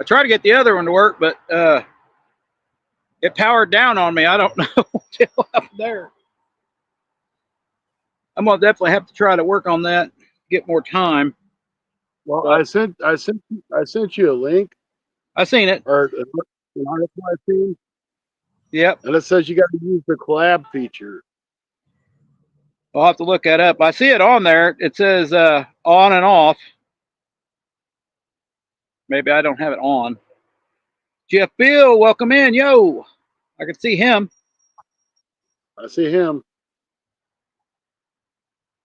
I tried to get the other one to work, but it powered down on me. I don't know what's up there. I'm gonna definitely have to try to work on that, get more time. Well, But I sent you a link I seen it. or an article I seen, Yep. and it says you got to use the collab feature. I'll have to look that up. I see it on there. It says on and off. Maybe I don't have it on. Jeff Bill, welcome in. Yo, I can see him. I see him.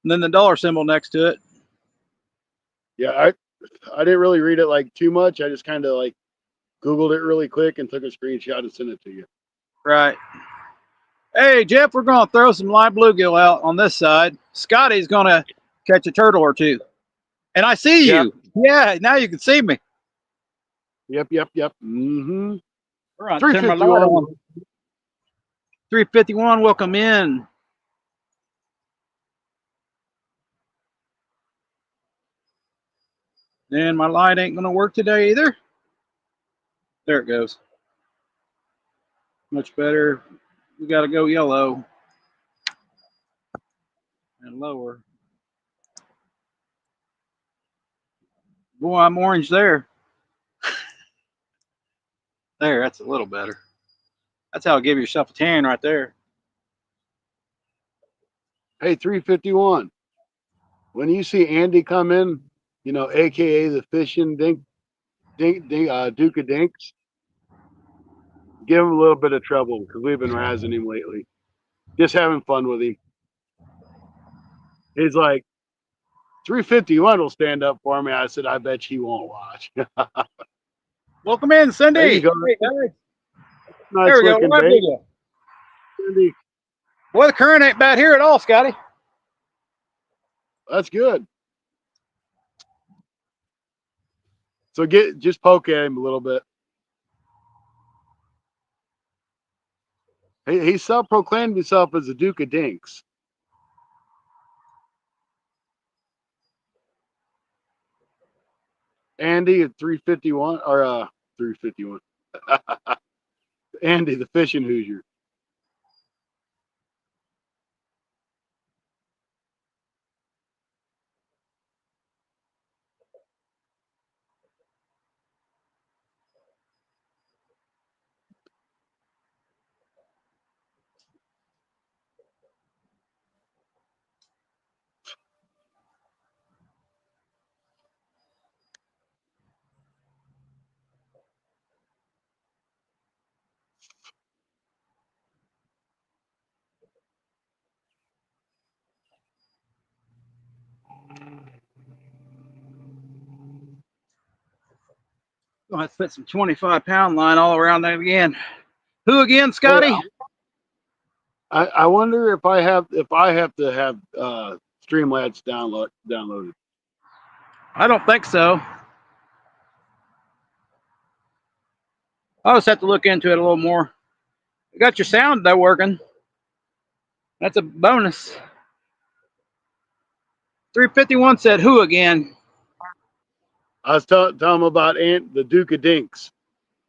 And then the dollar symbol next to it. Yeah, I didn't really read it like too much. I just kind of like Googled it really quick and took a screenshot and sent it to you. Right. Hey, Jeff, we're going to throw some live bluegill out on this side. Scotty's going to catch a turtle or two. And I see Yep. you. Yeah, now you can see me. Yep. Mm-hmm. We're on 351. 351, welcome in. And my light ain't going to work today either. There it goes. Much better. We got to go yellow and lower. Boy, I'm orange there. There, that's a little better. That's how give yourself a tan right there. Hey, 351. When you see Andy come in, you know, aka the fishing Duke of Dinks, give him a little bit of trouble because we've been razzing him lately. Just having fun with him. He's like, 351 will stand up for me. I said, I bet he won't watch. Welcome in, Cindy. There you go. Hey, guys. Nice There we go. looking Live bait. video. Andy, Boy, the current ain't bad here at all, Scotty. that's good. So just poke at him a little bit. He self-proclaimed himself as the Duke of Dinks. Andy at 351 or 351. Andy, the fishing Hoosier. Gonna put some 25-pound line all around that again. Who again, Hey, Scotty? I wonder if I have to have Streamlabs downloaded. I don't think so. I'll just have to look into it a little more. You got your sound though working. That's a bonus. 351 said who again? I was telling him about the Duke of Dinks.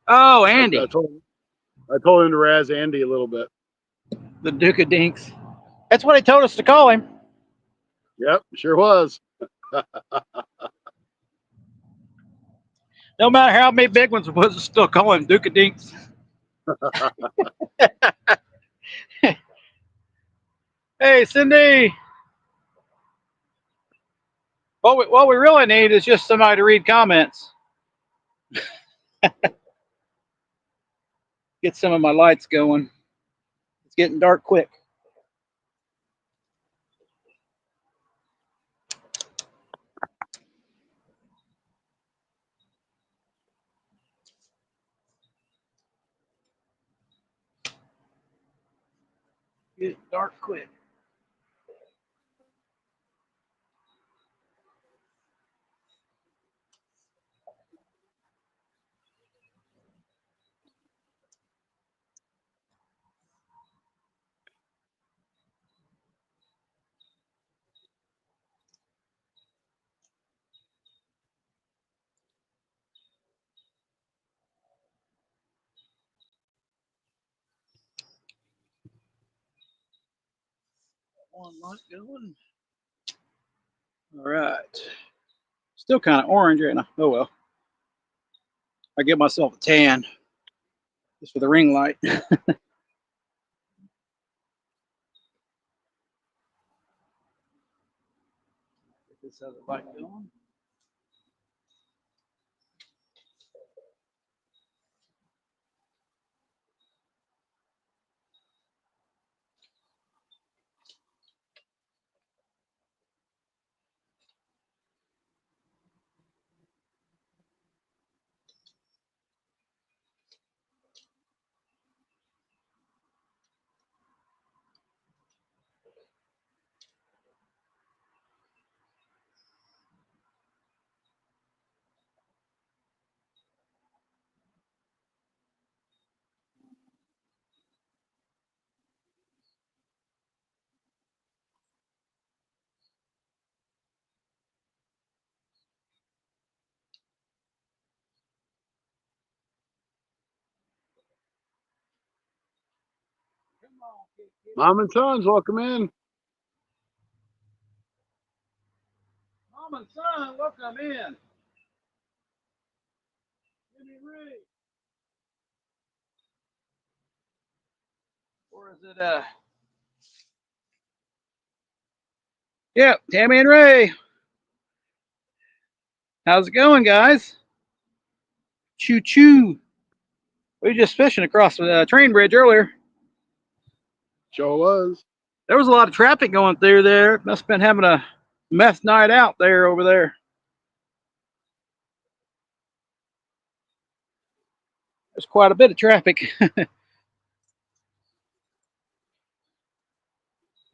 Oh, I Andy. told him to razz Andy a little bit. The Duke of Dinks. That's what he told us to call him. Yep, sure was. No matter how many big ones, we'll still call him Duke of Dinks. Hey, Cindy. What we really need is just somebody to read comments. Get some of my lights going. It's getting dark quick. Getting dark quick. one light going. All right. Still kind of orange right now. Oh well. I give myself a tan just for the ring light. Get this other light going. Mom and sons, welcome in. Mom and son, welcome in. Jimmy Ray. Or is it Yep, Tammy and Ray. How's it going, guys? Choo choo. We were just fishing across the train bridge earlier. Sure was. There was a lot of traffic going through there. Must have been having a meth night out there over there. There's quite a bit of traffic.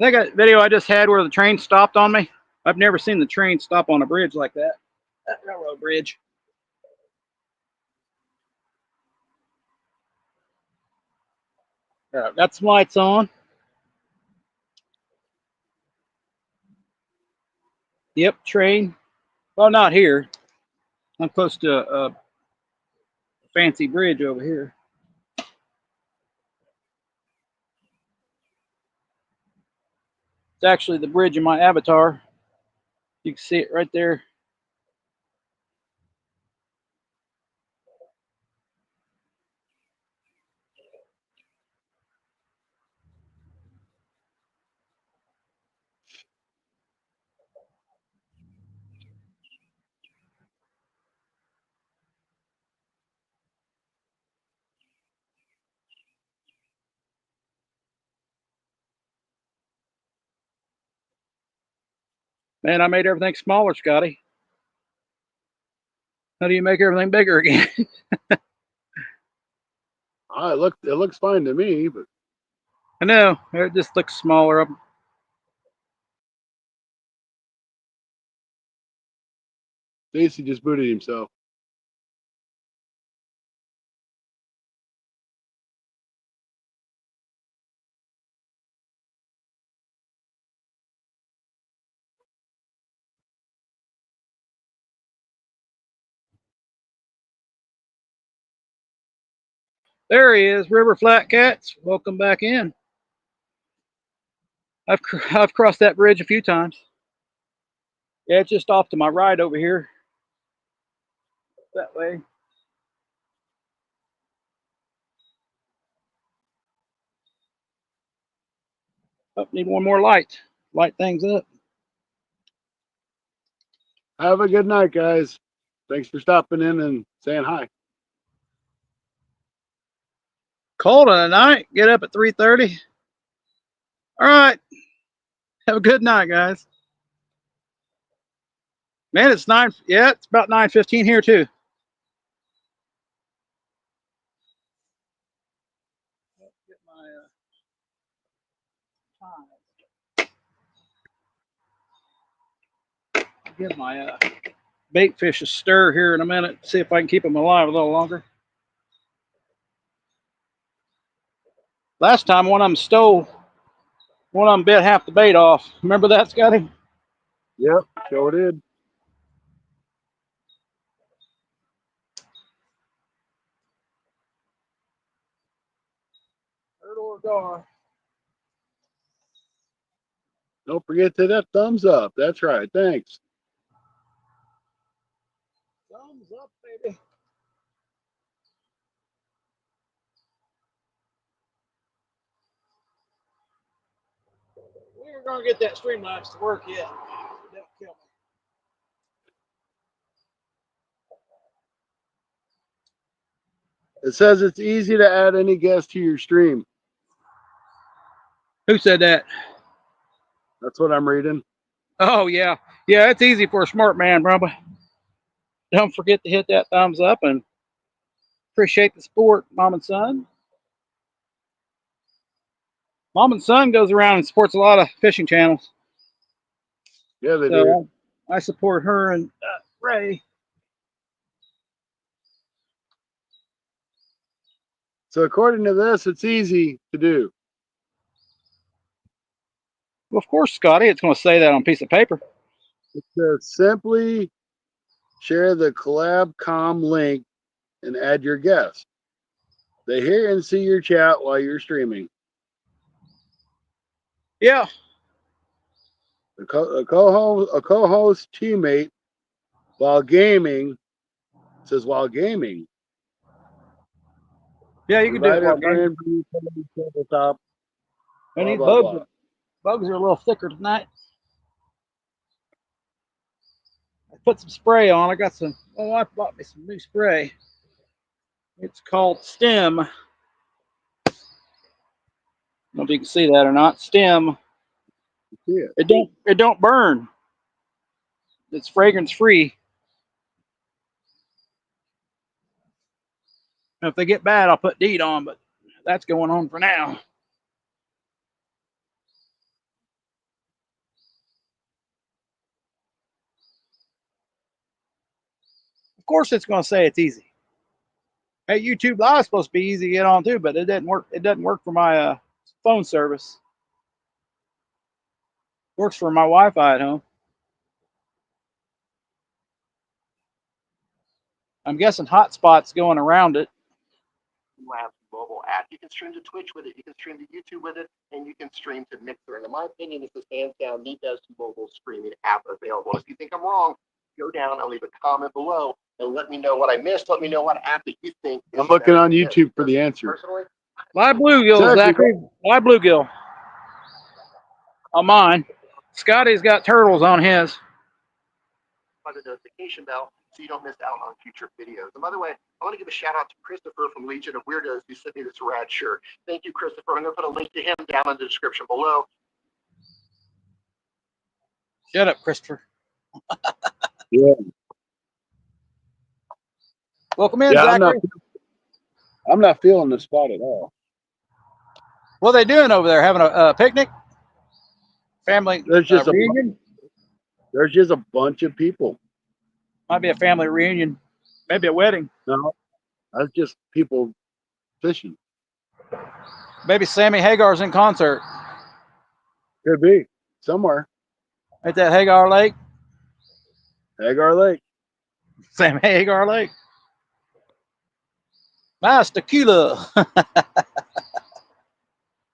That video I just had where the train stopped on me. I've never seen the train stop on a bridge like that. That railroad bridge. Got some lights on. Yep, train. Well, not here. I'm close to a fancy bridge over here. It's actually the bridge in my avatar. You can see it right there. Man, I made everything smaller, Scotty. How do you make everything bigger again? It looks fine to me, but I know. It just looks smaller. Stacy just booted himself. There he is, River Flat Cats. Welcome back in. I've crossed that bridge a few times. Yeah, it's just off to my right over here. That way. Oh, need one more light. Light things up. Have a good night, guys. Thanks for stopping in and saying hi. Cold in the night. Get up at 3:30. All right. Have a good night, guys. Man, it's 9. Yeah, it's about 9:15 here too. Get my give my bait fish a stir here in a minute. See if I can keep them alive a little longer. Last time one of them stole. One of them bit half the bait off. Remember that, Scotty? Yep, sure did. Turtle or gar. Don't forget to that thumbs up. That's right. Thanks. Thumbs up, baby. We're gonna get that Streamlabs to work yet. Don't kill me. It says it's easy to add any guest to your stream. Who said that? That's what I'm reading. Oh yeah, yeah. It's easy for a smart man, brother. Don't forget to hit that thumbs up and appreciate the support, Mom and Son. Mom and Son goes around and supports a lot of fishing channels. Yeah, they do. So I support her and Ray. So according to this, it's easy to do. Well, of course, Scotty, it's going to say that on a piece of paper. It says simply share the CollabCom link and add your guest. They hear and see your chat while you're streaming. Yeah. A co-host teammate while gaming says while gaming. Yeah, you can do it while gaming. Tabletop. And these bugs are a little thicker tonight. I put some spray on. I got some. My wife bought me some new spray. It's called Stem. I don't know if you can see that or not. Stem. Yeah. It don't burn. It's fragrance free. If they get bad, I'll put DEET on, but that's going on for now. Of course, it's going to say it's easy. Hey, YouTube Live is supposed to be easy to get on too, but it didn't work. It doesn't work for my phone service. Works for my Wi-Fi at home. I'm guessing Hotspot's going around it. Labs mobile app. You can stream to Twitch with it. You can stream to YouTube with it, and you can stream to Mixer. And in my opinion, this is hands down the best mobile streaming app available. If you think I'm wrong, go down and leave a comment below and let me know what I missed. Let me know what app that you think. I'm looking on YouTube for the answer. Personally, Live bluegill, Zachary. Live bluegill. On mine. Scotty's got turtles on his. by the notification bell so you don't miss out on future videos. And by the way, I want to give a shout out to Christopher from Legion of Weirdos who sent me this rad shirt. Thank you, Christopher. I'm going to put a link to him down in the description below. Shut up, Christopher. Yeah. Welcome in, Yeah, Zachary. I'm not feeling the spot at all. What are they doing over there? Having a picnic? Family There's just reunion? There's just a bunch of people. Might be a family reunion. Maybe a wedding. No, that's just people fishing. Maybe Sammy Hagar's in concert. Could be somewhere. At that Hagar Lake. Hagar Lake. Sammy Hagar Lake. Nice tequila.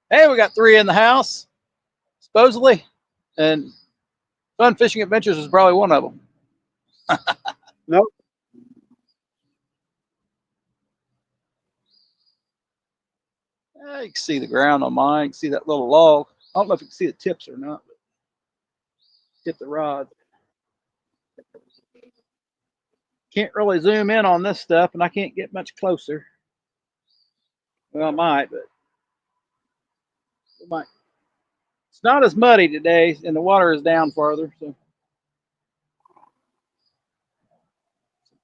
Hey, we got 3 in the house, supposedly. And Fun Fishing Adventures is probably one of them. Nope. You can see the ground on mine. You can see that little log. I don't know if you can see the tips or not, but tip the rod. Can't really zoom in on this stuff, and I can't get much closer. Well, I might, but it might. It's not as muddy today, and the water is down farther. So,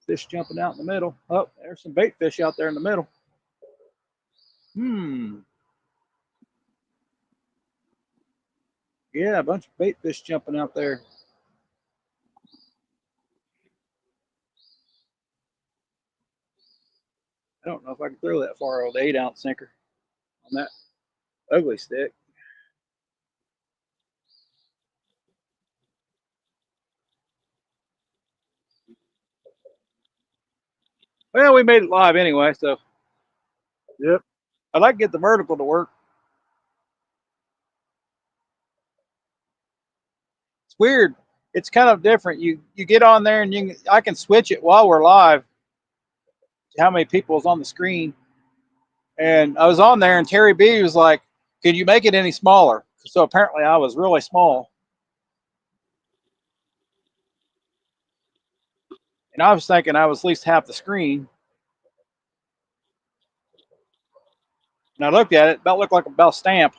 fish jumping out in the middle. Oh, there's some bait fish out there in the middle. Yeah, a bunch of bait fish jumping out there. I don't know if I can throw that far with the 8-ounce sinker on that ugly stick. Well, we made it live anyway, so. Yep. I'd like to get the vertical to work. It's weird. It's kind of different. You get on there and I can switch it while we're live to how many people is on the screen. And I was on there and Terry B was like, "Could you make it any smaller?" So apparently I was really small. And I was thinking I was at least half the screen. And I looked at it, about looked like a stamp.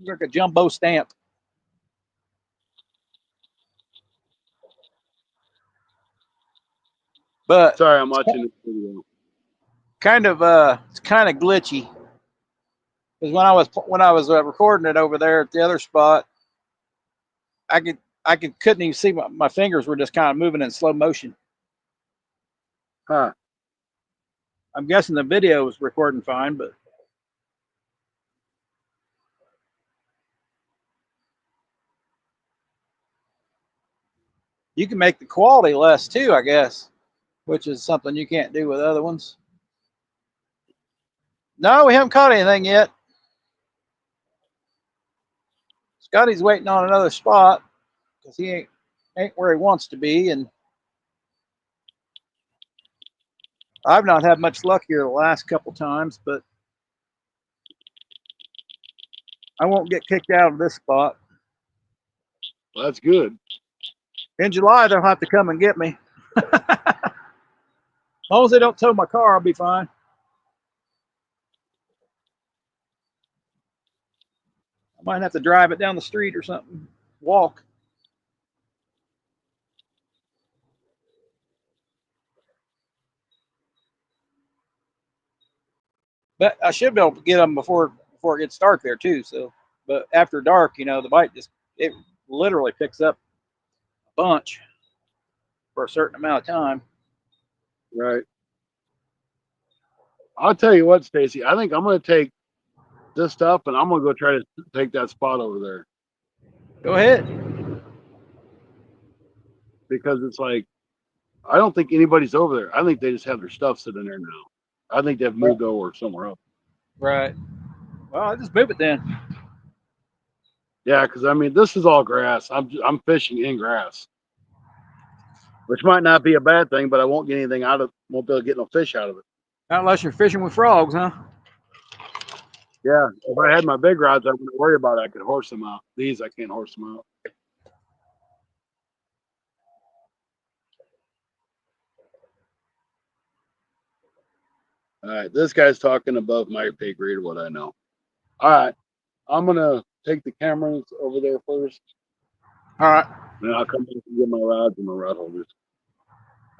Like a jumbo stamp. But Sorry, I'm watching this video. It's kind of glitchy. Because when I was recording it over there at the other spot, I couldn't even see my fingers were just kind of moving in slow motion. Huh. I'm guessing the video was recording fine, but you can make the quality less too, I guess, which is something you can't do with other ones. No, we haven't caught anything yet. Scotty's waiting on another spot because he ain't where he wants to be, and I've not had much luck here the last couple times, but I won't get kicked out of this spot. Well, that's good. In July, they'll have to come and get me. As long as they don't tow my car, I'll be fine. I might have to drive it down the street or something. Walk. But I should be able to get them before it gets dark there too. So, but after dark, the bite it literally picks up a bunch for a certain amount of time. Right. I'll tell you what, Stacy. I think I'm going to take this stuff and I'm going to go try to take that spot over there. Go ahead. Because it's like, I don't think anybody's over there. I think they just have their stuff sitting there now. I think they've moved over somewhere else. Right. Well, I'll just move it then. Yeah, because I mean, this is all grass. I'm fishing in grass, which might not be a bad thing, but I won't get anything out of. Won't be able to get no fish out of it. Not unless you're fishing with frogs, huh? Yeah, if I had my big rods, I wouldn't worry about it. I could horse them out. These I can't horse them out. All right, this guy's talking above my pay grade of what I know. All right, I'm gonna take the cameras over there first. All right. Then I'll come back and get my rods and my rod holders.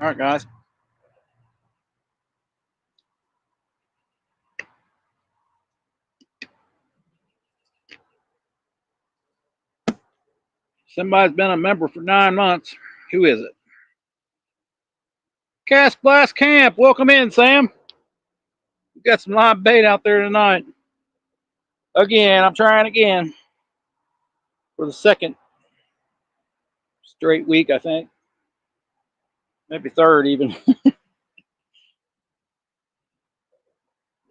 All right, guys. Somebody's been a member for 9 months. Who is it? Cast Blast Camp. Welcome in, Sam. We got some live bait out there tonight. Again, I'm trying again for the second straight week, I think. Maybe third even.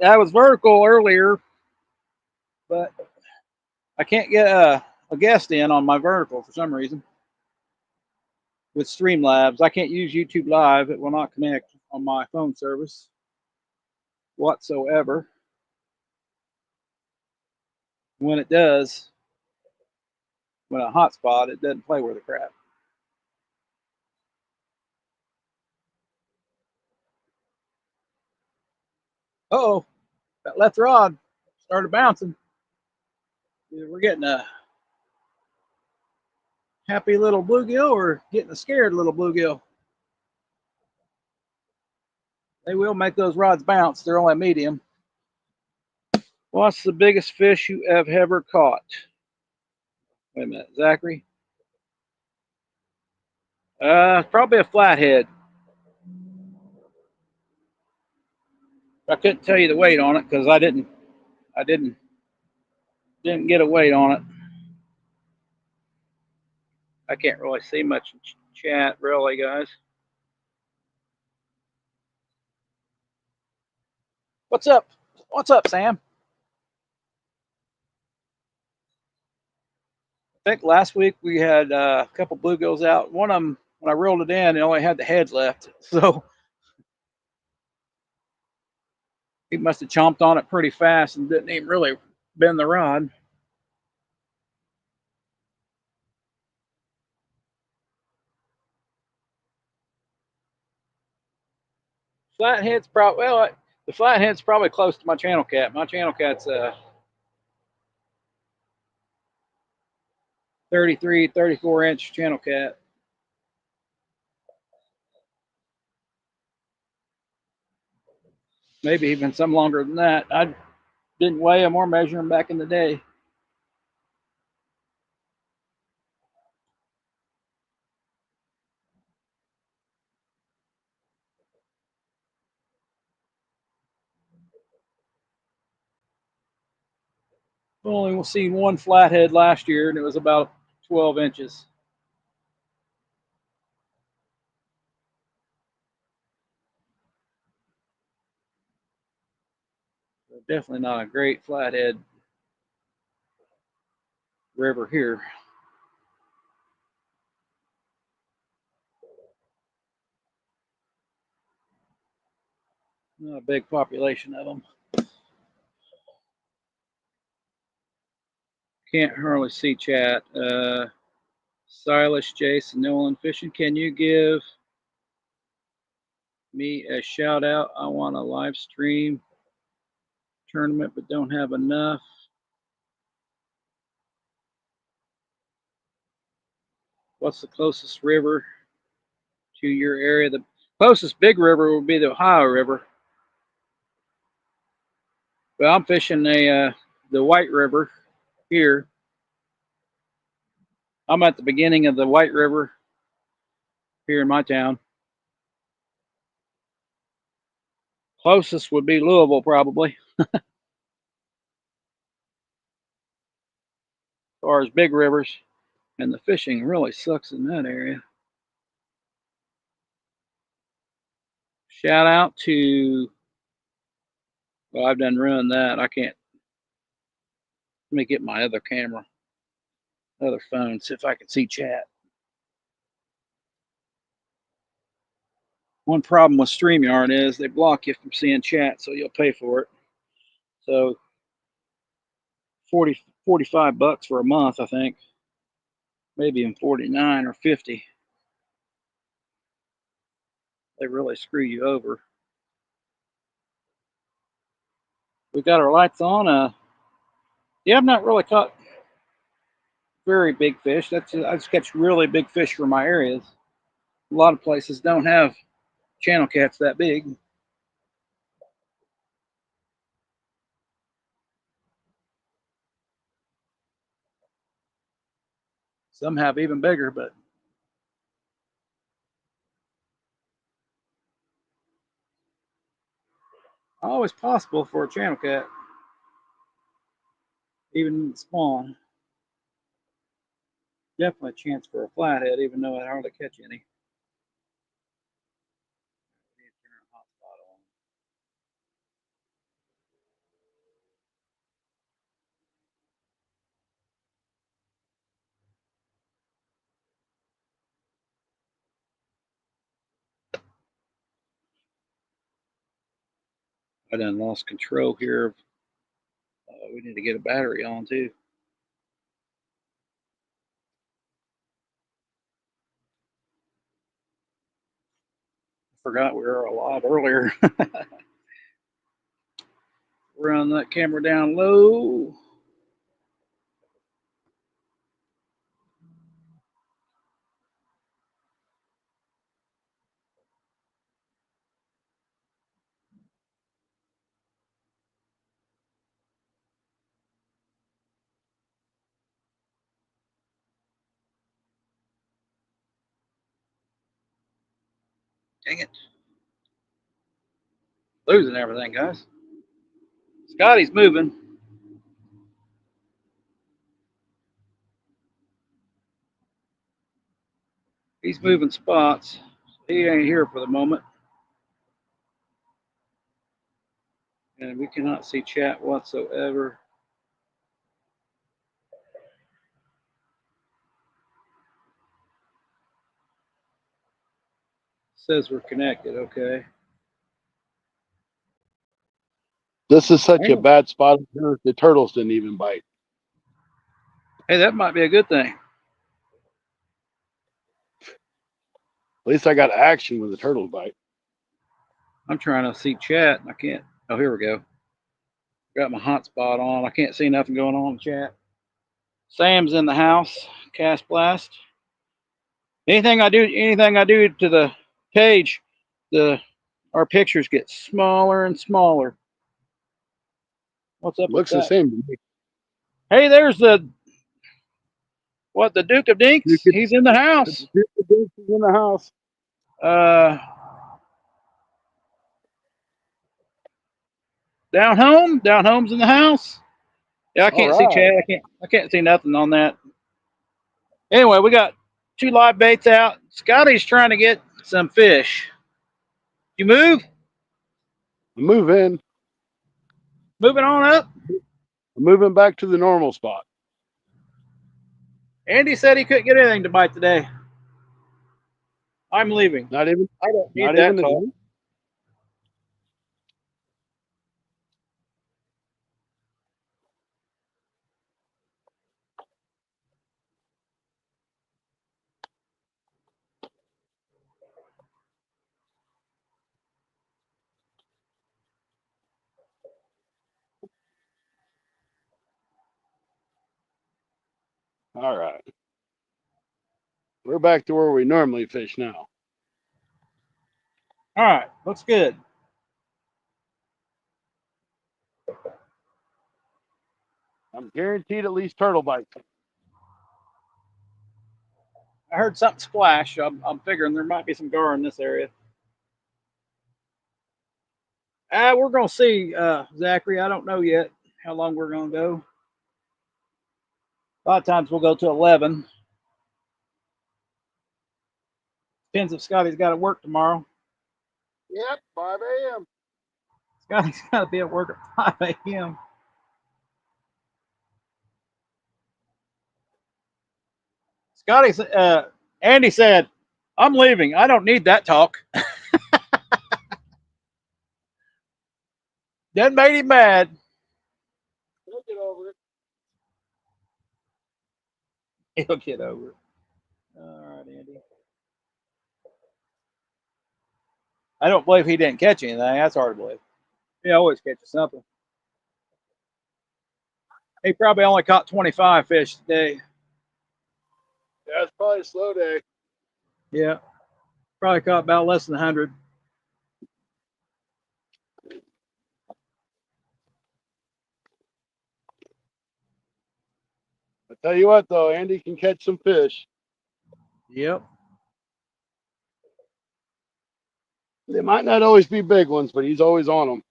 I was vertical earlier, but I can't get a guest in on my vertical for some reason. With Streamlabs, I can't use YouTube Live. It will not connect on my phone service whatsoever. When it does, when I hotspot, it doesn't play worth a crap. Uh-oh, that left rod started bouncing. We're getting a happy little bluegill or getting a scared little bluegill. They will make those rods bounce. They're only medium. What's the biggest fish you have ever caught? Wait a minute, Zachary. Probably a flathead. I couldn't tell you the weight on it because I didn't get a weight on it. I can't really see much in chat, really, guys. What's up? What's up, Sam? think last week we had a couple bluegills out. One of them, when I reeled it in, it only had the head left. So he must have chomped on it pretty fast and didn't even really bend the rod. Flathead's probably, well, the flathead's probably close to my channel cat. My channel cat's 33, 34 inch channel cat. Maybe even some longer than that. I didn't weigh them or measure them back in the day. Only seen one flathead last year, and it was about 12 inches. So definitely not a great flathead river here. Not a big population of them. Can't hardly see chat. Silas, Jason, Nolan Fishing, can you give me a shout out? I want a live stream tournament, but don't have enough. What's the closest river to your area? The closest big river would be the Ohio River. But I'm fishing the White River here. I'm at the beginning of the White River here in my town. Closest would be Louisville, probably. As far as big rivers, and the fishing really sucks in that area. Shout out to, well, I've done ruined that. I can't, let me get my other camera, other phone, see if I can see chat. One problem with StreamYard is they block you from seeing chat, so you'll pay for it. So 45 bucks for a month, I think. Maybe even 49 or 50. They really screw you over. We got our lights on. Yeah, I've not really caught very big fish. I just catch really big fish for my areas. A lot of places don't have channel cats that big. Some have even bigger, but always possible for a channel cat, even spawn. Definitely a chance for a flathead, even though I hardly catch any. I done lost control here. We need to get a battery on too. Forgot we were alive earlier. Run that camera down low. Dang it. Losing everything, guys. Scotty's moving. He's moving spots. He ain't here for the moment. And we cannot see chat whatsoever. Says we're connected. Okay. This is such a Damn. bad spot. The turtles didn't even bite. Hey, that might be a good thing. At least I got action when the turtles bite. I'm trying to see chat. I can't. Oh, here we go. Got my hotspot on. I can't see nothing going on in chat. Sam's in the house. Cast Blast. Anything I do to the page, our pictures get smaller and smaller. What's up Looks with the that? same to me. Hey, there's the Duke of Dinks. He's in the house. The Dinks is in the house. Down home's in the house. Yeah, I can't see chat. I can't see nothing on that. Anyway, we got 2 live baits out. Scotty's trying to get some fish. You move? Move in. Moving on up. I'm moving back to the normal spot. Andy said he couldn't get anything to bite today. I'm leaving. Not even. I don't need Not that even the talk. Dink? All right. We're back to where we normally fish now. All right, looks good. I'm guaranteed at least turtle bites. I heard something splash. I'm figuring there might be some gar in this area. We're gonna see, Zachary. I don't know yet how long we're gonna go. A lot of times we'll go to 11. Depends if Scotty's got to work tomorrow. Yep, 5 a.m. Scotty's got to be at work at 5 a.m. Andy said, I'm leaving. I don't need that talk. That made him mad. He'll get over it. He'll get over it. All right, Andy. I don't believe he didn't catch anything. That's hard to believe. He always catches something. He probably only caught 25 fish today. Yeah, it's probably a slow day. Yeah. Probably caught about less than 100. I tell you what, though, Andy can catch some fish. Yep. They might not always be big ones, but he's always on them.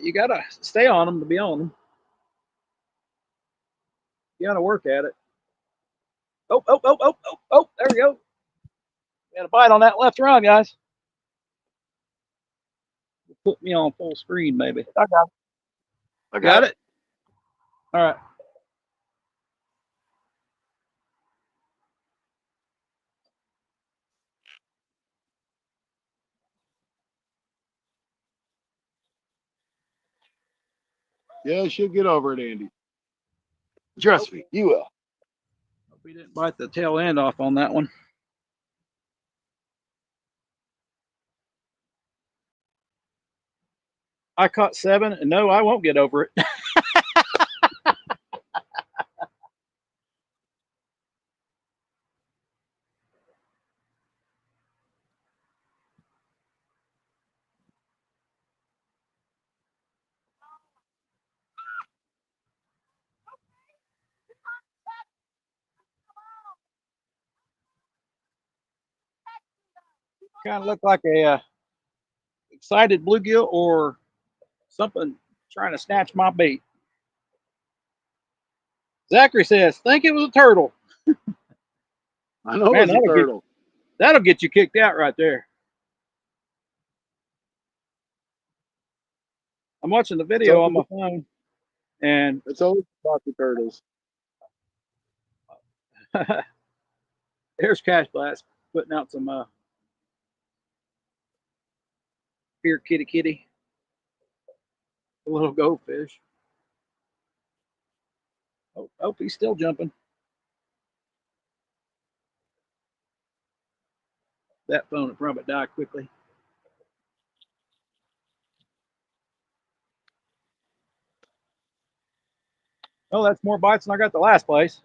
You got to stay on them to be on them. You got to work at it. Oh, there we go. We had a bite on that left run, guys. Put me on full screen, maybe. I got it. I got it. All right. Yeah, she'll get over it, Andy. Trust me, you will. Hope we didn't bite the tail end off on that one. I caught 7, and no, I won't get over it. Kind of looked like a excited bluegill or something trying to snatch my bait. Zachary says, think it was a turtle. I know Man, it's a turtle. That'll get you kicked out right there. I'm watching the video on my phone, and It's always about the turtles. There's Cash Blast putting out some here, kitty kitty, a little goldfish. Oh, he's still jumping. That phone will probably die quickly. Oh, that's more bites than I got the last place.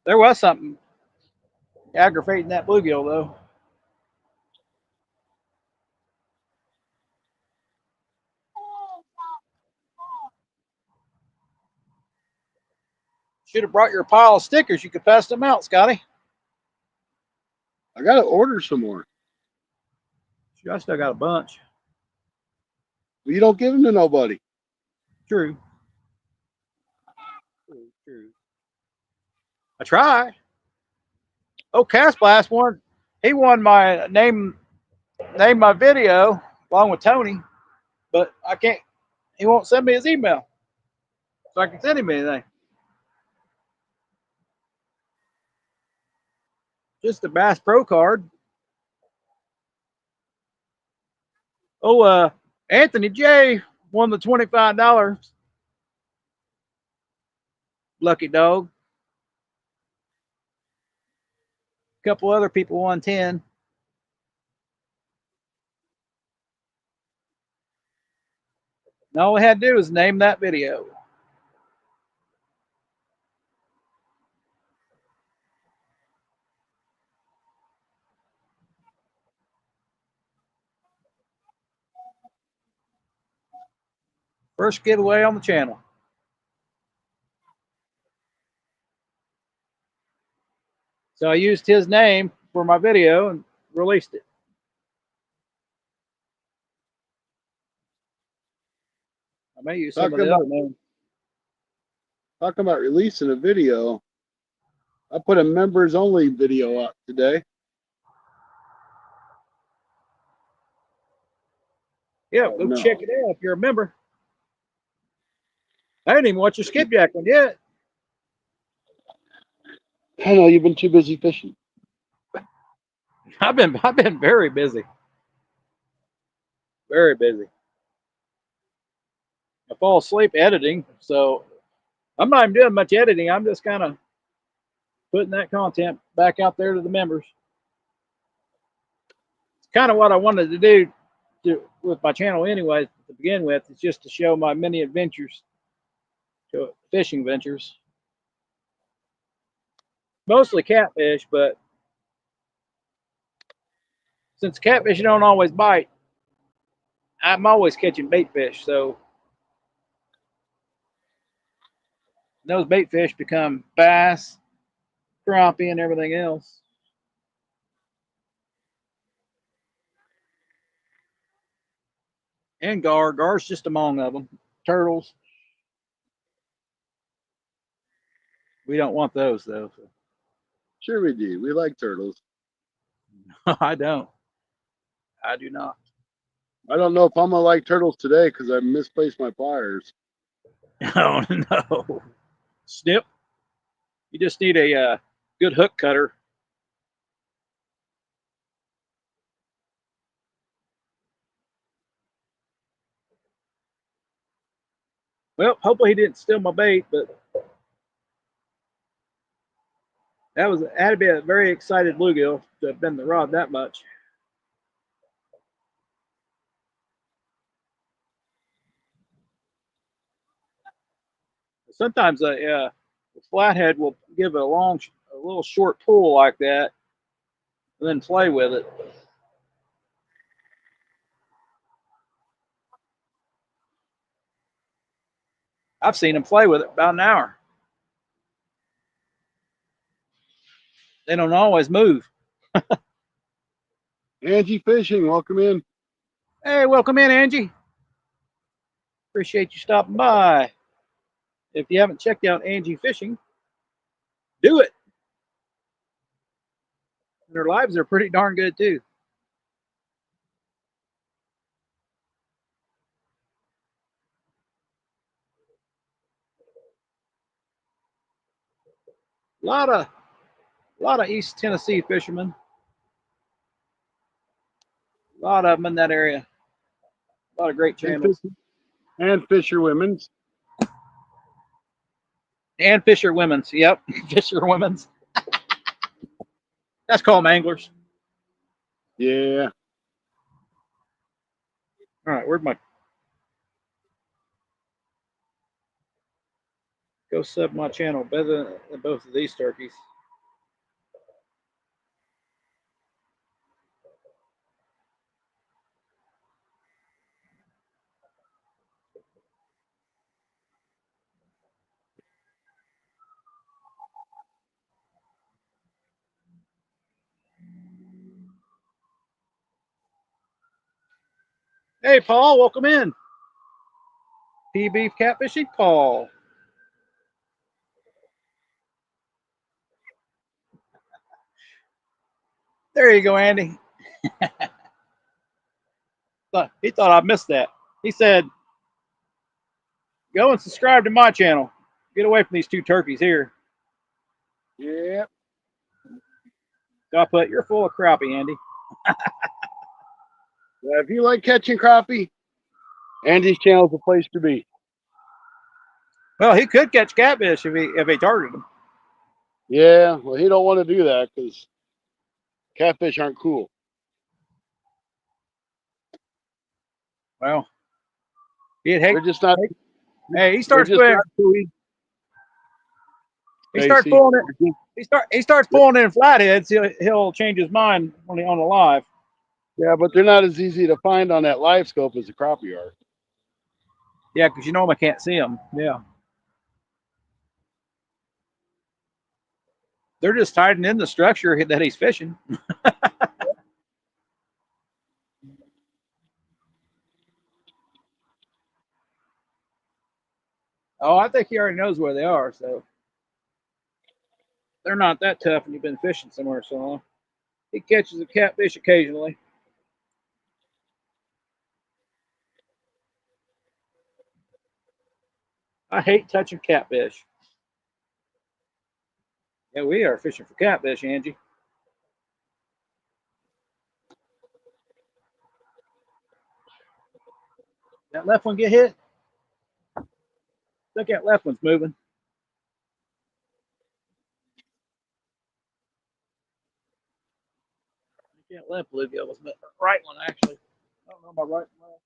There was something aggravating that bluegill, though. Should have brought your pile of stickers. You could pass them out, Scotty. I gotta order some more. I still got a bunch. Well, you don't give them to nobody. True. True. I try. Oh, Cast Blast won. He won my name my video along with Tony, but I can't. He won't send me his email, so I can send him anything. Just a Bass Pro card. Oh, Anthony J won the $25. Lucky dog. A couple other people won 10. And all we had to do was name that video. First giveaway on the channel. So I used his name for my video and released it. I may use some of the other names. Talking about releasing a video, I put a members only video up today. Yeah, go check it out if you're a member. I didn't even watch your skipjack one yet. I know you've been too busy fishing. I've been very busy. Very busy. I fall asleep editing, so I'm not even doing much editing. I'm just kind of putting that content back out there to the members. It's kind of what I wanted to do with my channel anyway to begin with. It's just to show my many adventures, fishing ventures. Mostly catfish, but since catfish don't always bite, I'm always catching bait fish. So those bait fish become bass, crappie, and everything else. And gar's just among of them. Turtles. We don't want those though. So. Sure we do. We like turtles. I don't. I do not. I don't know if I'm gonna like turtles today because I misplaced my pliers. Oh no. Snip. You just need a good hook cutter. Well, hopefully he didn't steal my bait, but had to be a very excited bluegill to have been the rod that much. Sometimes a flathead will give a little short pull like that, and then play with it. I've seen them play with it about an hour. They don't always move. Angie Fishing, welcome in. Hey, welcome in, Angie. Appreciate you stopping by. If you haven't checked out Angie Fishing, do it. And their lives are pretty darn good too. A lot of A lot of East Tennessee fishermen. A lot of them in that area. A lot of great channels. And Fisher Women's. And Fisher Women's. Yep. Fisher Women's. That's called anglers. Yeah. All right, where'd my go sub my channel better than both of these turkeys? Hey, Paul, welcome in. P-Beef Catfishing, Paul. There you go, Andy. He thought I missed that. He said, go and subscribe to my channel. Get away from these two turkeys here. Yeah. So I put, you're full of crappie, Andy. Yeah, if you like catching crappie, Andy's channel is the place to be. Well, he could catch catfish if he targeted them. Yeah, well, he don't want to do that because catfish aren't cool. Well, he'd hate. They're just not. Hey, he starts they're just not cool. he starts Stacy. pulling it. He starts pulling in flatheads. He'll change his mind when he's on the live. Yeah, but they're not as easy to find on that live scope as the crappie are. Yeah, because you know him, I can't see them. Yeah. They're just tightened in the structure that he's fishing. Oh, I think he already knows where they are, so they're not that tough when you've been fishing somewhere so long. He catches a catfish occasionally. I hate touching catfish. Yeah, we are fishing for catfish, Angie. That left one get hit? Look, that left one's moving. I can't left bluegill was the right one, actually. I don't know my right and left.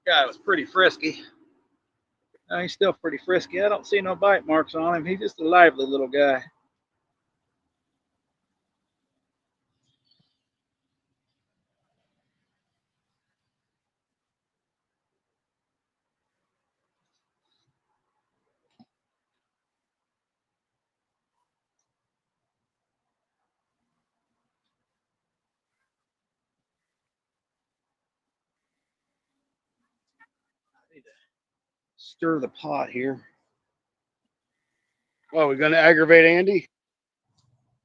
Guy was pretty frisky. He's still pretty frisky. I don't see no bite marks on him. He's just a lively little guy. I need to stir the pot here. Oh, we're gonna aggravate Andy.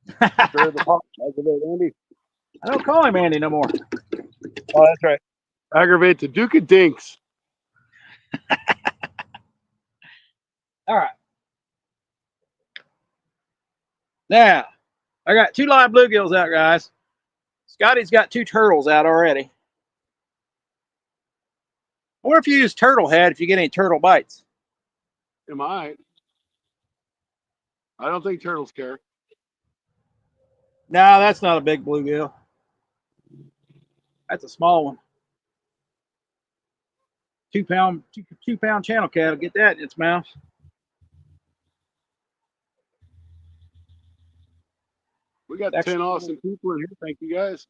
Stir the pot. Aggravate Andy. I don't call him Andy no more. Oh, that's right. Aggravate the Duke of Dinks. All right. Now, I got 2 live bluegills out, guys. Scotty's got 2 turtles out already. I wonder if you use turtle head if you get any turtle bites. Am I? I don't think turtles care. No, that's not a big bluegill. That's a small one. 2-pound, 2-pound channel cat will get that in its mouth. We got 10 awesome people in here. Thank you guys.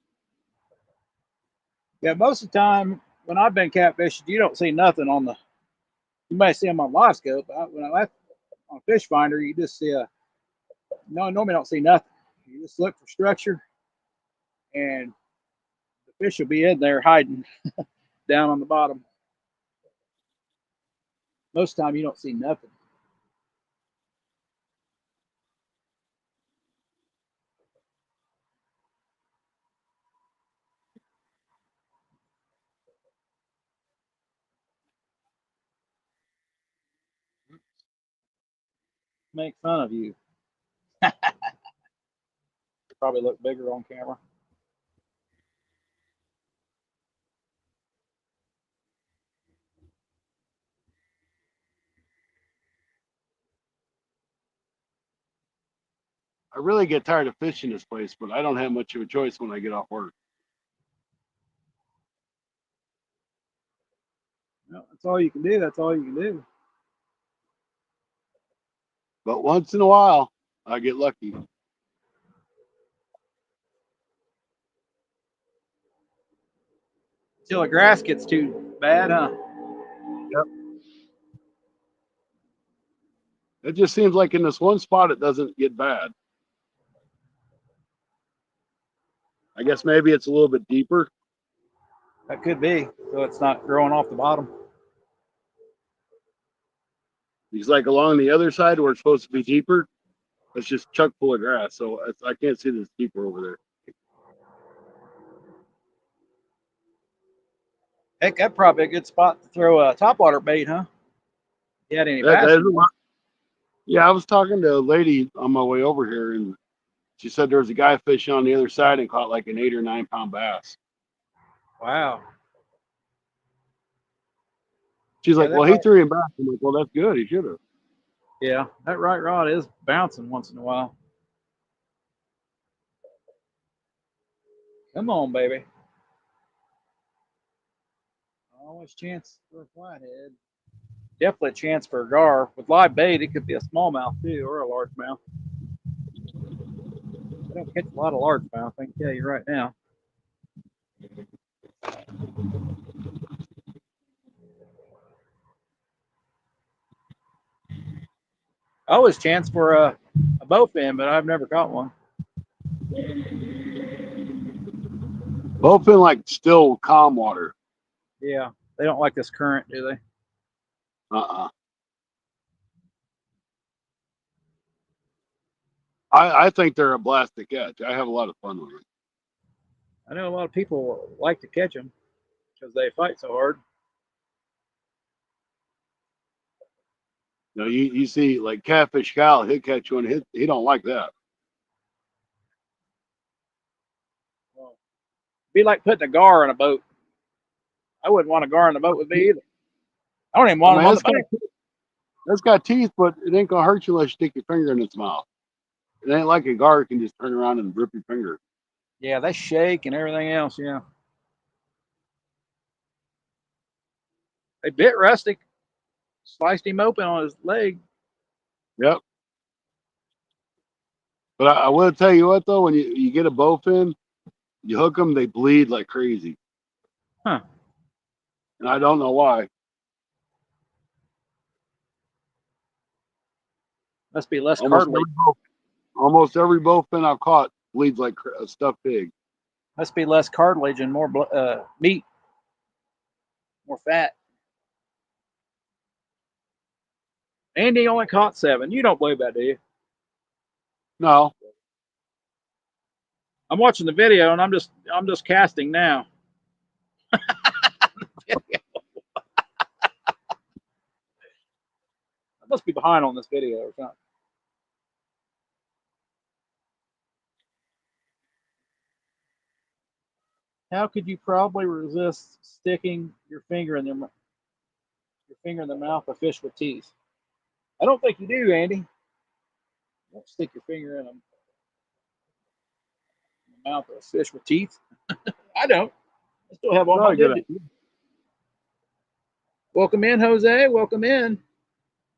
Yeah, most of the time when I've been catfishing, you don't see nothing on the. You may see them on live scope, but when I left on Fish Finder, you just see a No, I normally don't see nothing. You just look for structure, and the fish will be in there hiding down on the bottom. Most of the time, you don't see nothing. Make fun of you. Probably look bigger on camera. I really get tired of fishing this place, but I don't have much of a choice when I get off work. No, that's all you can do. That's all you can do. But once in a while, I get lucky. Till the grass gets too bad, huh? Yep. It just seems like in this one spot, it doesn't get bad. I guess maybe it's a little bit deeper. That could be. So it's not growing off the bottom. Because like along the other side where it's supposed to be deeper, it's just chock full of grass. So I can't see this deeper over there. Heck, that's probably a good spot to throw a topwater bait, huh? You had any That bass? is a lot. Yeah, I was talking to a lady on my way over here, and she said there was a guy fishing on the other side and caught like an 8 or 9 pound bass. Wow. She's Yeah, like, well, he threw him back. I'm like, well, that's good. He should have. Yeah, that right rod is bouncing once in a while. Come on, baby. Always chance for a flathead. Definitely a chance for a gar. With live bait, it could be a smallmouth too, or a largemouth. I don't catch a lot of largemouth, I can tell you right now. Always chance for a bowfin, but I've never caught one. Both in like still calm water. Yeah, they don't like this current, do they? I think they're a blast to catch. I have a lot of fun with them. I know a lot of people like to catch them because they fight so hard. You know, you see like Catfish Kyle, he'll catch one. He don't like that. Well, be like putting a gar in a boat. I wouldn't want a gar in the boat with me either. I don't even want them on the bank. It's got teeth, but it ain't gonna hurt you unless you stick your finger in its mouth. It ain't like a gar you can just turn around and rip your finger. Yeah, they shake and everything else. Yeah, they bit Rustic, sliced him open on his leg. Yep. But I will tell you what though, when you get a bowfin, you hook them, they bleed like crazy. Huh. And I don't know why. Must be less Almost cartilage. almost every bowfin I've caught bleeds like a stuffed pig. Must be less cartilage and more meat, more fat. Andy only caught 7. You don't believe that, do you? No. I'm watching the video and I'm just casting now. I must be behind on this video or something. How could you probably resist sticking your finger in the mouth of fish with teeth? I don't think you do, Andy. Don't stick your finger in the mouth of a fish with teeth. I don't. I still have all Not my a good digits. idea. Welcome in, Jose. Welcome in.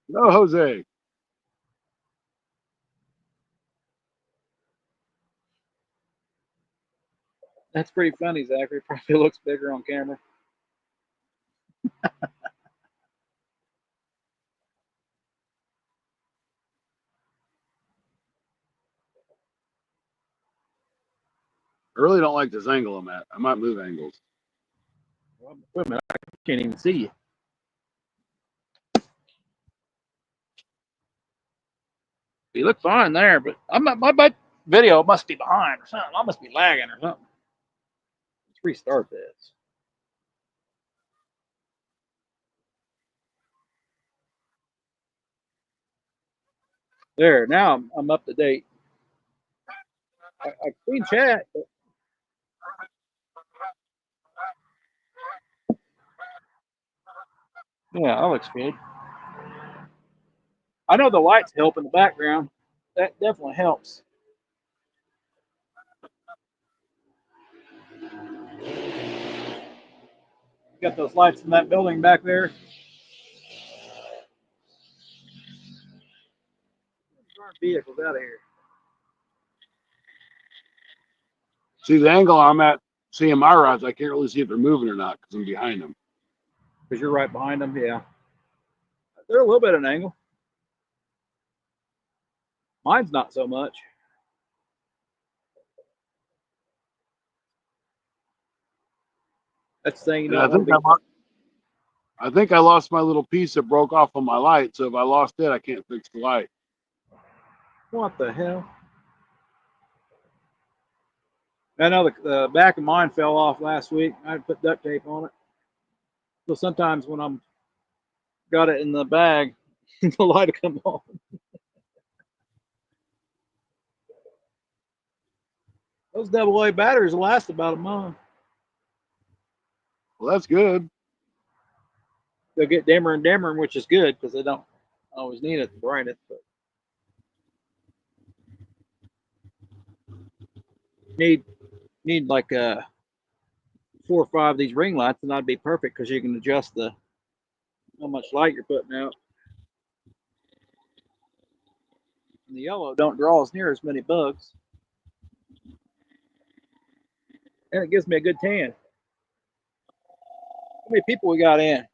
No, Jose. That's pretty funny, Zachary. Probably looks bigger on camera. I really don't like this angle I'm at. I might move angles. Well, wait a minute, I can't even see you. You look fine there, but I'm not, my video must be behind or something. I must be lagging or something. Let's restart this. There, now I'm up to date. I clean chat. But yeah, that looks good. I know the lights help in the background. That definitely helps. Got those lights in that building back there. Vehicles out of here. See, the angle I'm at, seeing my rods, I can't really see if they're moving or not because I'm behind them. Because you're right behind them, yeah. They're a little bit at an angle. Mine's not so much. That's the thing, you know. I think I lost my little piece that broke off on my light. So if I lost it, I can't fix the light. What the hell? I know the back of mine fell off last week. I put duct tape on it. So sometimes when I'm got it in the bag, the light will come on. Those AA batteries will last about a month. Well, that's good. They'll get dimmer and dimmer, which is good because they don't always need it the brightest. But need like 4 or 5 of these ring lights, and that'd be perfect because you can adjust the how much light you're putting out. And the yellow don't draw as near as many bugs, and it gives me a good tan. How many people we got in?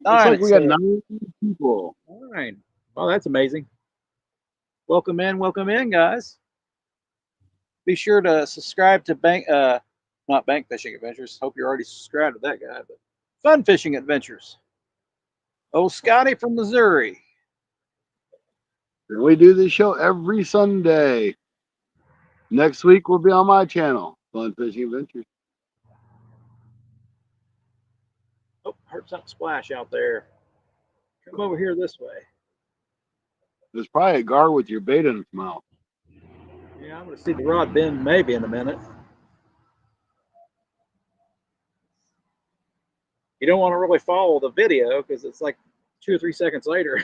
Looks like we got 9 people. 9. Well, that's amazing. Welcome in, guys. Be sure to subscribe to not Bank Fishing Adventures. Hope you're already subscribed to that guy, but Fun Fishing Adventures. Oh, Scotty from Missouri. And we do this show every Sunday. Next week will be on my channel, Fun Fishing Adventures. Oh, heard something splash out there. Come over here this way. There's probably a gar with your bait in its mouth. Yeah, I'm going to see the rod bend maybe in a minute. You don't want to really follow the video because it's like 2 or 3 seconds later.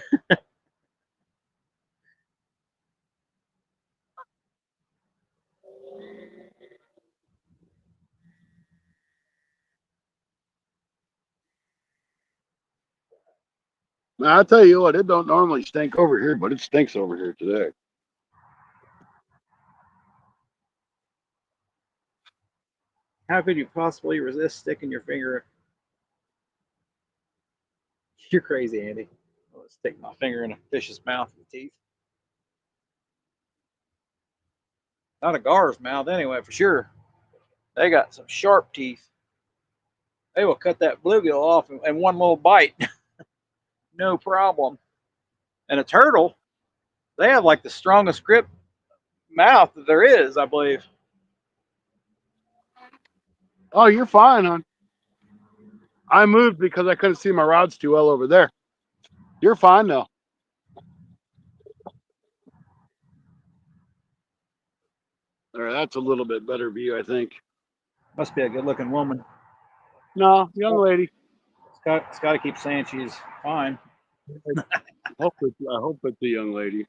Now, I'll tell you what, it don't normally stink over here, but it stinks over here today. How could you possibly resist sticking your finger? You're crazy, Andy. I'll stick my finger in a fish's mouth with teeth. Not a gar's mouth, anyway, for sure. They got some sharp teeth. They will cut that bluegill off in one little bite. No problem. And a turtle, they have like the strongest grip mouth that there is, I believe. Oh, you're fine, hon. I moved because I couldn't see my rods too well over there. You're fine now. All right, that's a little bit better view, I think. Must be a good-looking woman. No, young lady. Scotty keeps saying she's fine. I hope it's a young lady.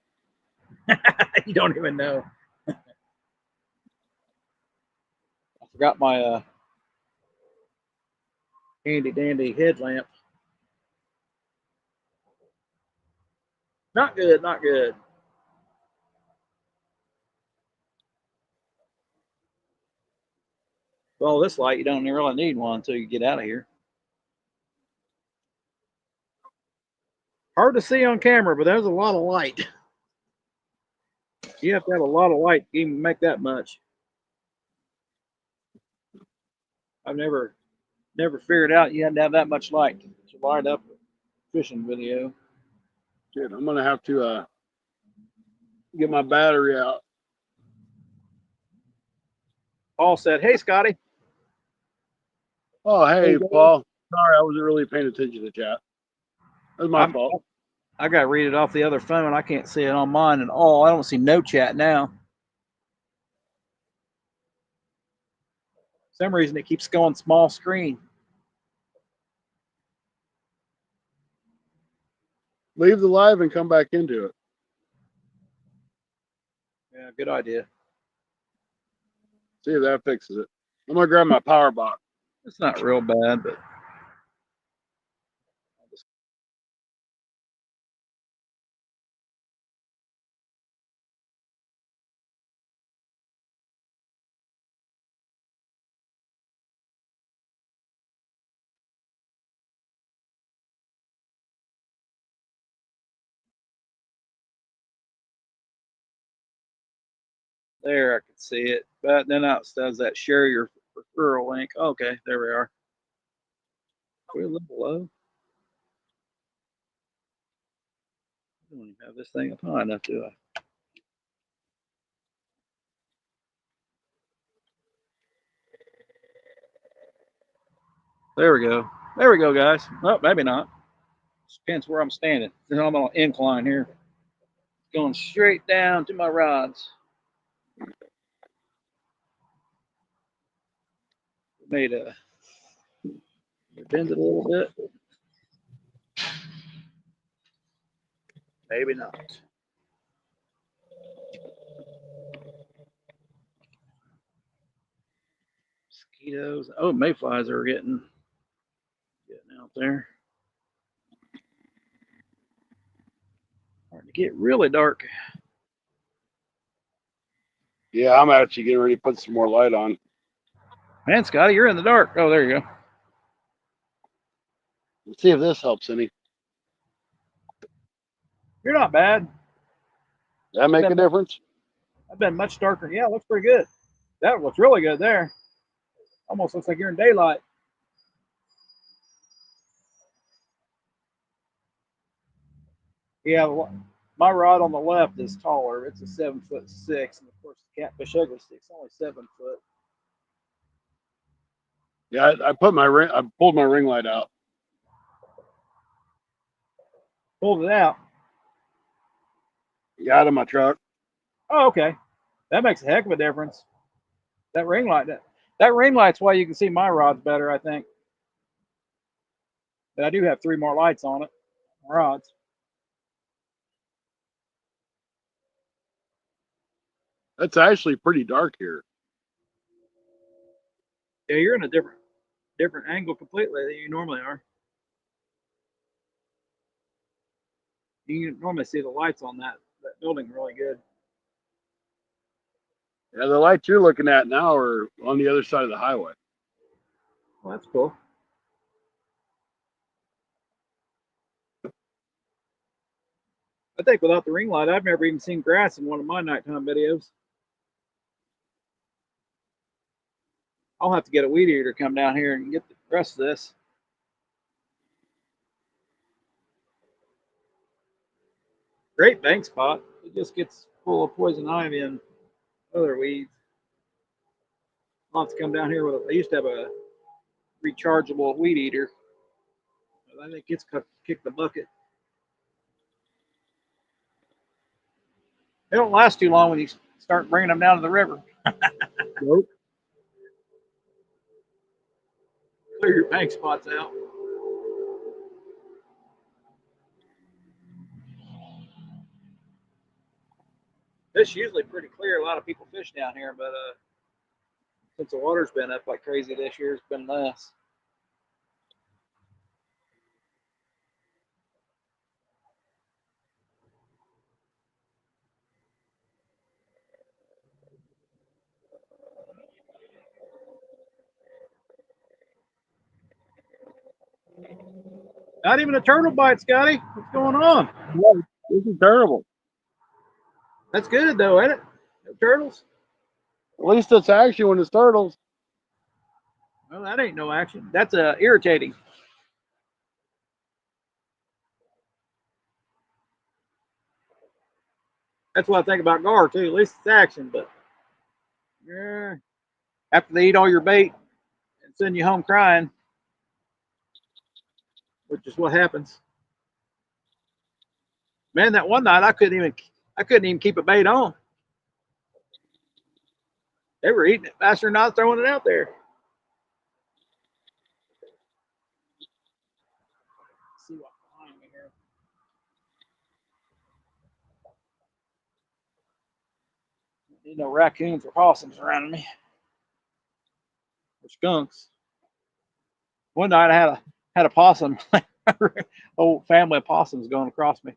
You don't even know. I forgot my handy dandy headlamp. Not good, not good. Well, this light, you don't really need one until you get out of here. Hard to see on camera, but there's a lot of light. You have to have a lot of light to even make that much. I've never figured out you had to have that much light to light up a fishing video. Shit, I'm gonna have to get my battery out. Paul said, "Hey, Scotty." Oh, hey, Hey, Dave. Paul. Sorry, I wasn't really paying attention to chat. That's my fault. I got to read it off the other phone. I can't see it on mine at all. I don't see no chat now. For some reason, it keeps going small screen. Leave the live and come back into it. Yeah, good idea. See if that fixes it. I'm gonna grab my power box. It's not real bad, but there I can see it. But then it does that share your referral link. Okay, there we are. We're a little low. I don't even have this thing up high enough, do I? There we go. There we go, guys. Oh, maybe not. Depends where I'm standing. I'm on an incline here. Going straight down to my rods. Made a bend it a little bit. Maybe not. Mosquitoes. Oh, mayflies are getting out there. Starting to get really dark. Yeah, I'm actually getting ready to put some more light on. Man, Scotty, you're in the dark. Oh, there you go. Let's see if this helps any. You're not bad. Does that make a difference? I've been much darker. Yeah, it looks pretty good. That looks really good there. Almost looks like you're in daylight. Yeah, my rod on the left is taller. It's a 7'6", and of course the Catfish Ugly Stick's only 7 foot. Yeah, I put my ring. I pulled my ring light out. Pulled it out. Yeah, out of my truck. Oh, okay. That makes a heck of a difference. That ring light. That ring light's why you can see my rods better, I think. But I do have 3 more lights on it. Rods. That's actually pretty dark here. Yeah, you're in a different angle completely than you normally are. You can normally see the lights on that building really good. Yeah, the lights you're looking at now are on the other side of the highway. Well, that's cool. I think without the ring light, I've never even seen grass in one of my nighttime videos. I'll have to get a weed eater to come down here and get the rest of this. Great bank spot. It just gets full of poison ivy and other weeds. I'll have to come down here with I used to have a rechargeable weed eater. I think it's kicked the bucket. They don't last too long when you start bringing them down to the river. Nope. Clear your bank spots out. It's usually pretty clear. A lot of people fish down here, but since the water's been up like crazy this year, it's been less. Not even a turtle bite, Scotty. What's going on? No, this is terrible. That's good though, ain't it? No turtles. At least it's action when it's turtles. Well, that ain't no action. That's irritating. That's what I think about gar too. At least it's action, but yeah, after they eat all your bait and send you home crying, which is what happens. Man, that one night I couldn't even keep a bait on. They were eating it faster than I was throwing it out there. Let's see what's behind me here. Need no raccoons or possums around me. Or skunks. One night I had a possum, whole family of possums going across me.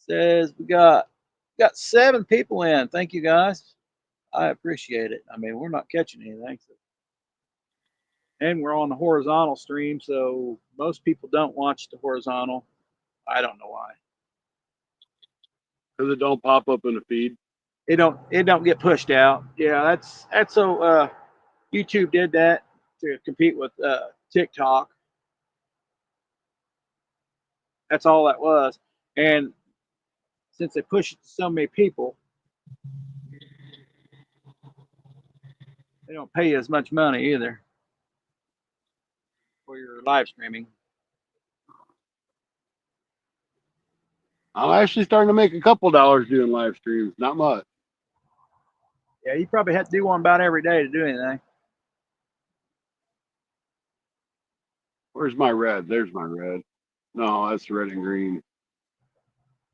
Says we got 7 people in. Thank you guys. I appreciate it. I mean, we're not catching anything, so. And we're on the horizontal stream, so most people don't watch the horizontal. I don't know why. Because it don't pop up in the feed. It don't get pushed out. Yeah, that's so YouTube did that to compete with TikTok. That's all that was. And since they push it to so many people, they don't pay you as much money either for your live streaming. I'm actually starting to make a couple dollars doing live streams. Not much. Yeah, you probably have to do one about every day to do anything. Where's my red? There's my red. No, that's red and green.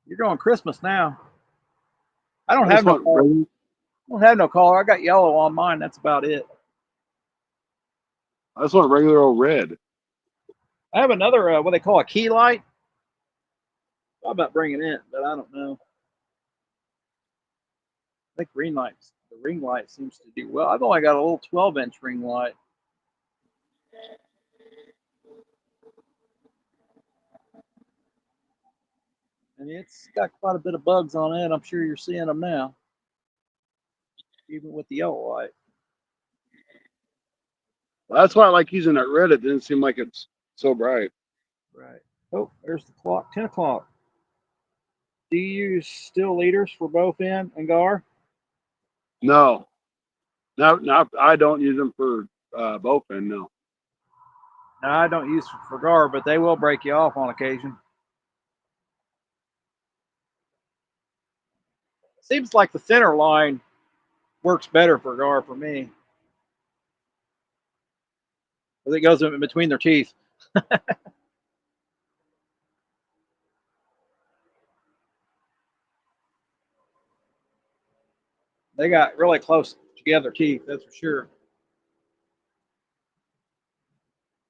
You're going Christmas now. I don't I have just no want color. red. I don't have no color. I got yellow on mine. That's about it. I just want regular old red. I have another what they call a key light. Thought about bringing it, but I don't know. I think the ring light seems to do well. I've only got a little 12-inch ring light. And it's got quite a bit of bugs on it. I'm sure you're seeing them now, even with the yellow light. Well, that's why I like using that red. It didn't seem like it's so bright. Right. Oh, there's the clock. 10 o'clock. Do you use still leaders for both in and gar? No, I don't use them for bowfin. No. No, I don't use for gar, but they will break you off on occasion. Seems like the center line works better for gar for me. Because it goes in between their teeth. They got really close together teeth, that's for sure.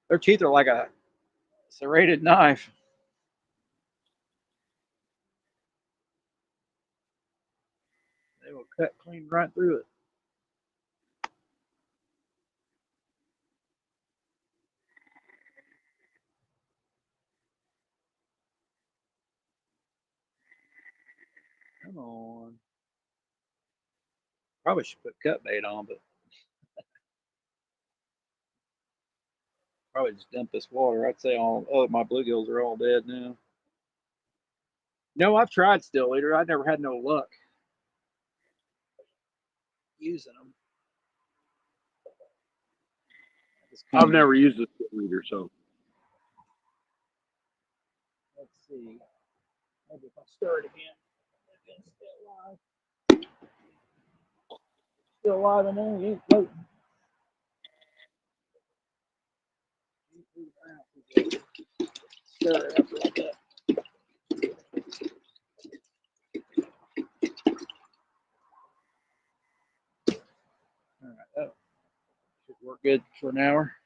Their teeth are like a serrated knife. They will cut clean right through it. Come on. Probably should put cut bait on, but probably just dump this water. I'd say all my bluegills are all dead now. No, I've tried still leader. I never had no luck using them. I've never used a still leader, so. Let's see. Maybe if I stir it again. It's still alive. Still alive in there. He ain't floating. Stir it up like that. All right, that should work good for an hour.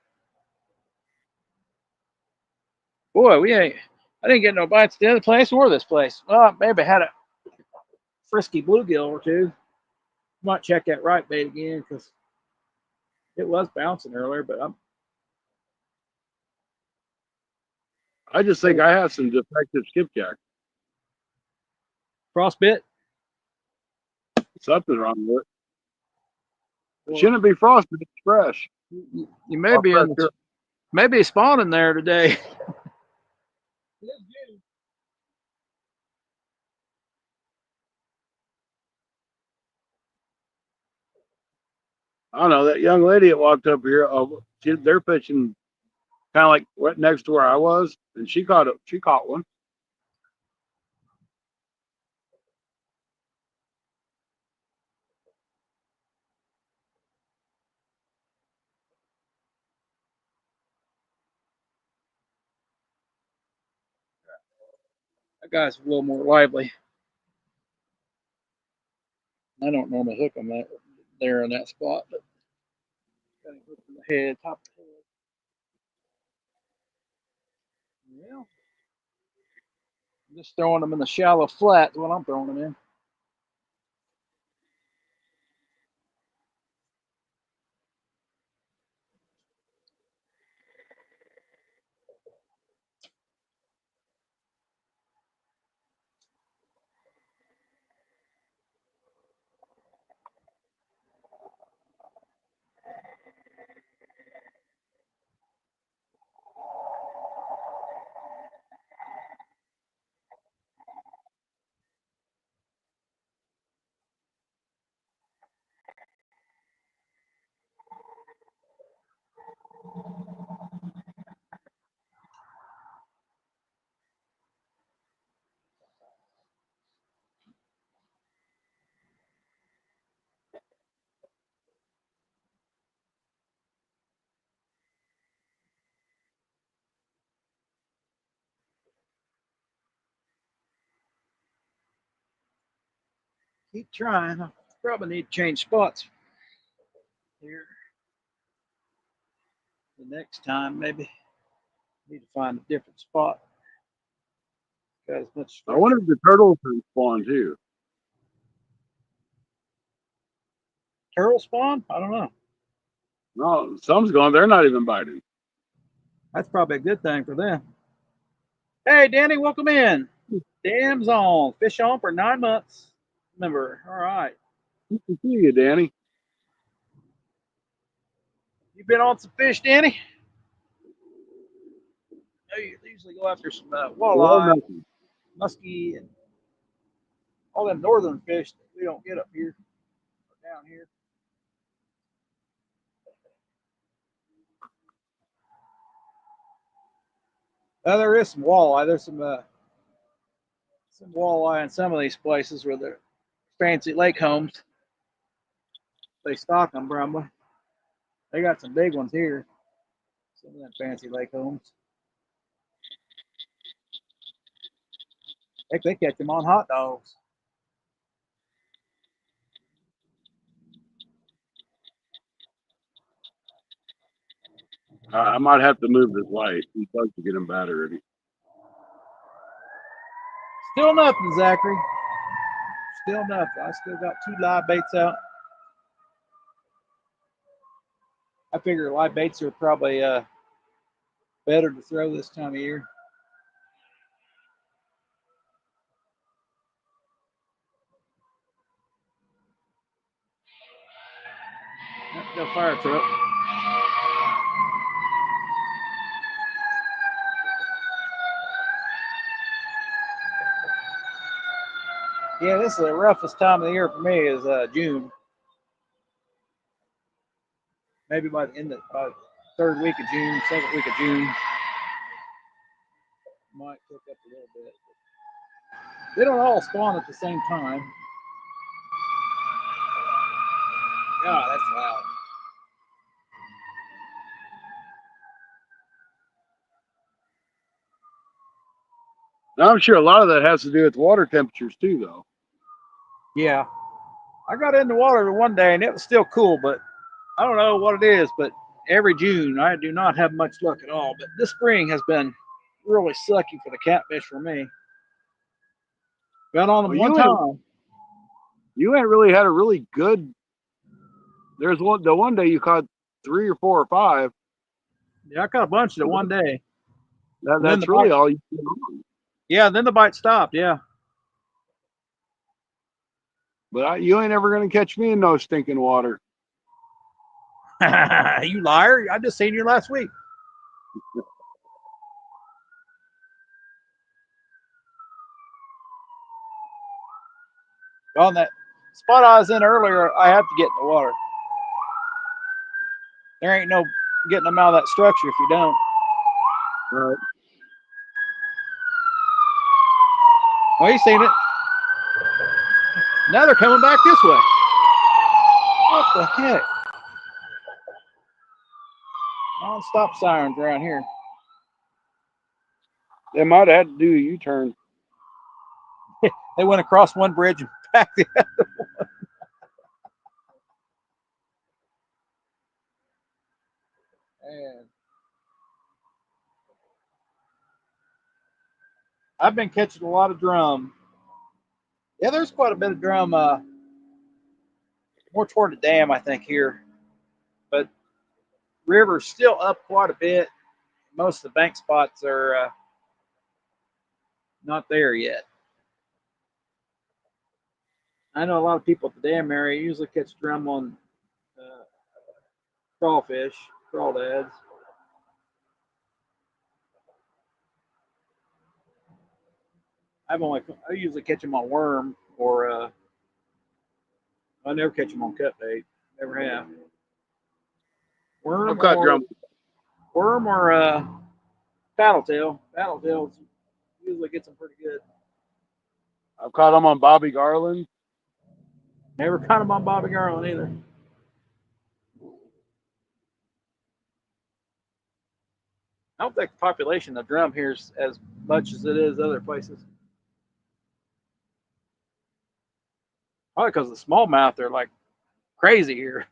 Boy, I didn't get no bites at the other place or this place. Well, maybe I had a frisky bluegill or two. Might check that right bait again because it was bouncing earlier, but I just think I have some defective skipjack. Frostbit? Something's wrong with it. Well, It shouldn't be frosted. It's fresh. You may be in Fresh. maybe spawning there today. I don't know, that young lady that walked up here. They're fishing kind of like right next to where I was, and she caught it. She caught one. That guy's a little more lively. I don't normally hook them there in that spot, but got him hooked in the head, top of the head. Yeah. I'm just throwing them in the shallow flat is what I'm throwing them in. Keep trying. I probably need to change spots here. The next time, maybe need to find a different spot. Got as much. I wonder if the turtles can spawn too. Turtle spawn? I don't know. No, some's going. They're not even biting. That's probably a good thing for them. Hey, Danny, welcome in. Dam's on. Fish on for 9 months. Remember, all right. Good to see you, Danny. You been on some fish, Danny? No, you usually go after some walleye, muskie, and all them northern fish that we don't get up here or down here. There is some walleye. There's some walleye in some of these places where they're fancy lake homes. They stock them, probably. They got some big ones here. Some of them fancy lake homes. Heck, they catch them on hot dogs. I might have to move this light. He's supposed to get him bad already. Still nothing, Zachary. Still nothing. I still got 2 live baits out. I figure live baits are probably better to throw this time of year. Go fire truck. Yeah, this is the roughest time of the year for me is June. Maybe by the end of by the 3rd week of June, 2nd week of June. Might pick up a little bit. They don't all spawn at the same time. God, that's loud. Now, I'm sure a lot of that has to do with water temperatures too, though. Yeah. I got in the water one day and it was still cool, but I don't know what it is, but every June I do not have much luck at all. But this spring has been really sucky for the catfish for me. Got on them one time. You ain't really had a really good. There's the one day you caught 3 or 4 or 5. Yeah, I caught a bunch of one day. That's really all you did on. Yeah, then the bite stopped. Yeah. But you ain't ever gonna catch me in no stinking water. You liar. I just seen you last week. On that spot I was in earlier, I have to get in the water. There ain't no getting them out of that structure if you don't. Right. Oh, you seen it. Now they're coming back this way. What the heck? Non-stop sirens around here. They might have had to do a U-turn. They went across one bridge and back the other one. And I've been catching a lot of drum. Yeah, there's quite a bit of drum more toward the dam, I think, here. But river's still up quite a bit. Most of the bank spots are not there yet. I know a lot of people at the dam area usually catch drum on crawfish, crawdads. I usually catch them on worm or I never catch them on cut bait. Never have. Worm I've caught drum. Worm or paddletail. Paddletails usually gets them pretty good. I've caught them on Bobby Garland. Never caught them on Bobby Garland either. I don't think the population of drum here is as much as it is other places. Probably because the smallmouth are like crazy here.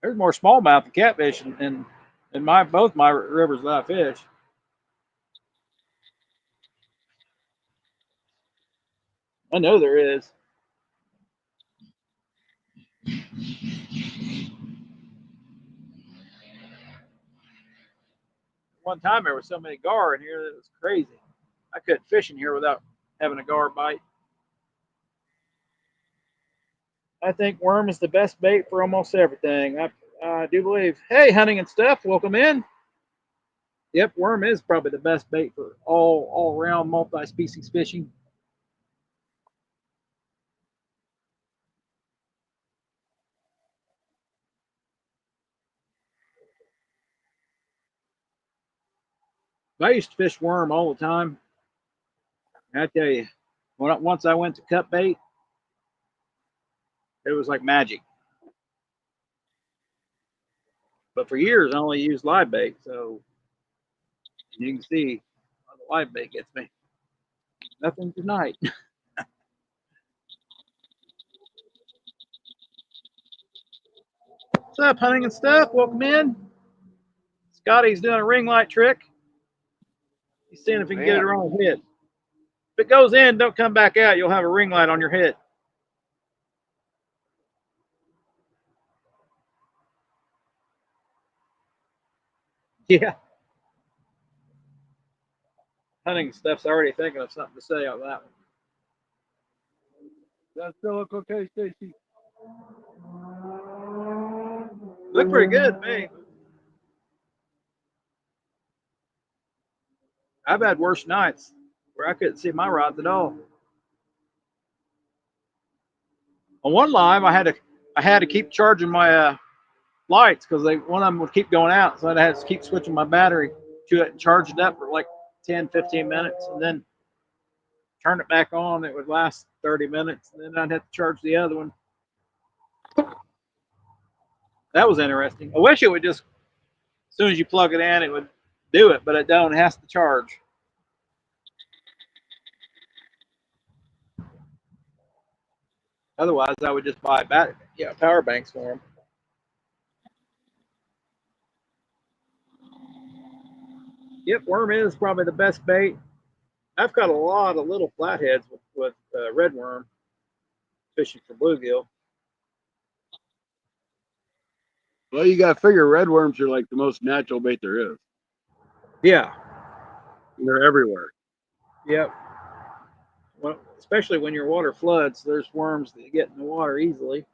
There's more smallmouth than catfish in both my rivers that I fish. I know there is. One time there was so many gar in here that it was crazy. I couldn't fish in here without having a gar bite. I think worm is the best bait for almost everything. I do believe. Hey, hunting and stuff, welcome in. Yep, worm is probably the best bait for all around multi-species fishing. I used to fish worm all the time. I tell you, once I went to cut bait, it was like magic. But for years, I only used live bait, so you can see how the live bait gets me. Nothing tonight. What's up, hunting and stuff? Welcome in. Scotty's doing a ring light trick. He's seeing if he can get it around his head. If it goes in, don't come back out. You'll have a ring light on your head. Yeah. Hunting stuff's already thinking of something to say on that one. Does that still look okay, Stacy? Look pretty good to me. I've had worse nights where I couldn't see my rods at all. On one live, I had to keep charging my lights because one of them would keep going out, so I had to keep switching my battery to it and charge it up for like 10, 15 minutes, and then turn it back on. It would last 30 minutes, and then I'd have to charge the other one. That was interesting. I wish it would just, as soon as you plug it in, it would do it, but it don't. It has to charge. Otherwise, I would just buy power banks for them. Yep, worm is probably the best bait. I've got a lot of little flatheads with red worm fishing for bluegill. Well, you got to figure red worms are like the most natural bait there is. Yeah. And they're everywhere. Yep. especially when your water floods, there's worms that get in the water easily.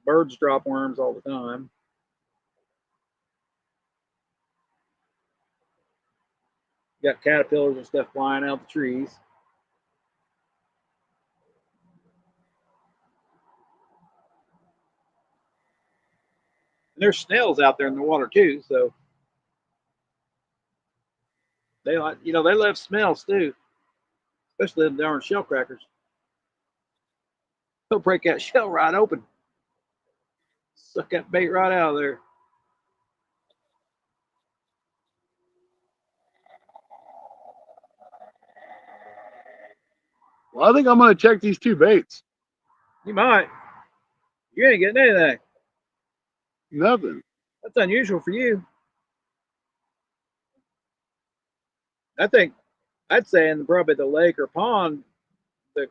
Birds drop worms all the time. You got caterpillars and stuff flying out the trees. And there's snails out there in the water too, so they love smells too, especially them darn shell crackers. They'll break that shell right open, suck that bait right out of there. Well, I think I'm going to check these 2 baits. You might. You ain't getting anything. Nothing. That's unusual for you. I think I'd say in probably the lake or pond, the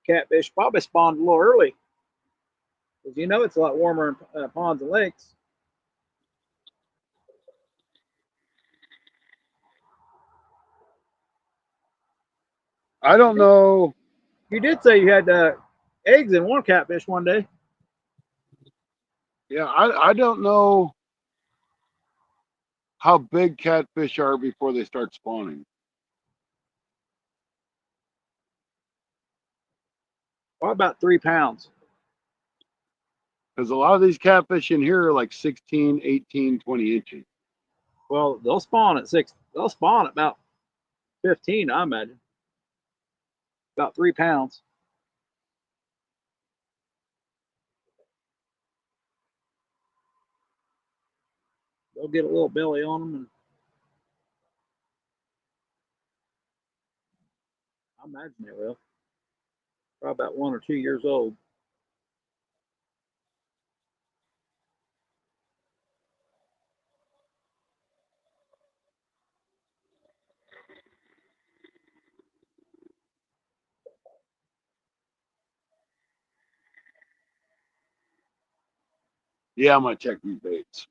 catfish probably spawned a little early. Because it's a lot warmer in ponds and lakes. I don't know. You did say you had eggs in one catfish one day. Yeah, I don't know how big catfish are before they start spawning. Well, about 3 pounds. Because a lot of these catfish in here are like 16, 18, 20 inches. Well, they'll spawn at 6. They'll spawn at about 15, I imagine. About 3 pounds. They'll get a little belly on them, and I imagine they will. Probably about 1 or 2 years old. Yeah, I'm going to check these baits.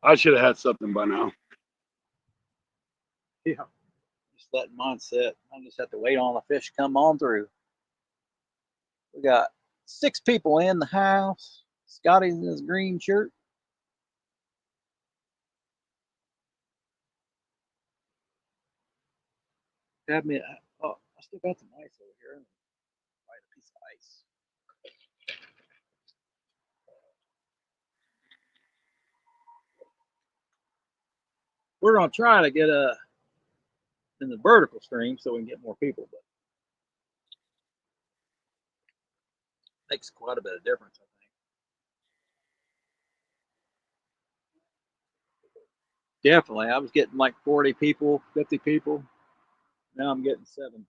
I should have had something by now. Yeah. Just letting mine sit. I just have to wait on the fish to come on through. We got 6 people in the house. Scotty's in his green shirt. Have me. Oh, I still got some ice over here. Bite a piece of ice. We're gonna try to get in the vertical stream so we can get more people, but makes quite a bit of difference, I think. Definitely, I was getting like 40 people, 50 people. Now I'm getting 7.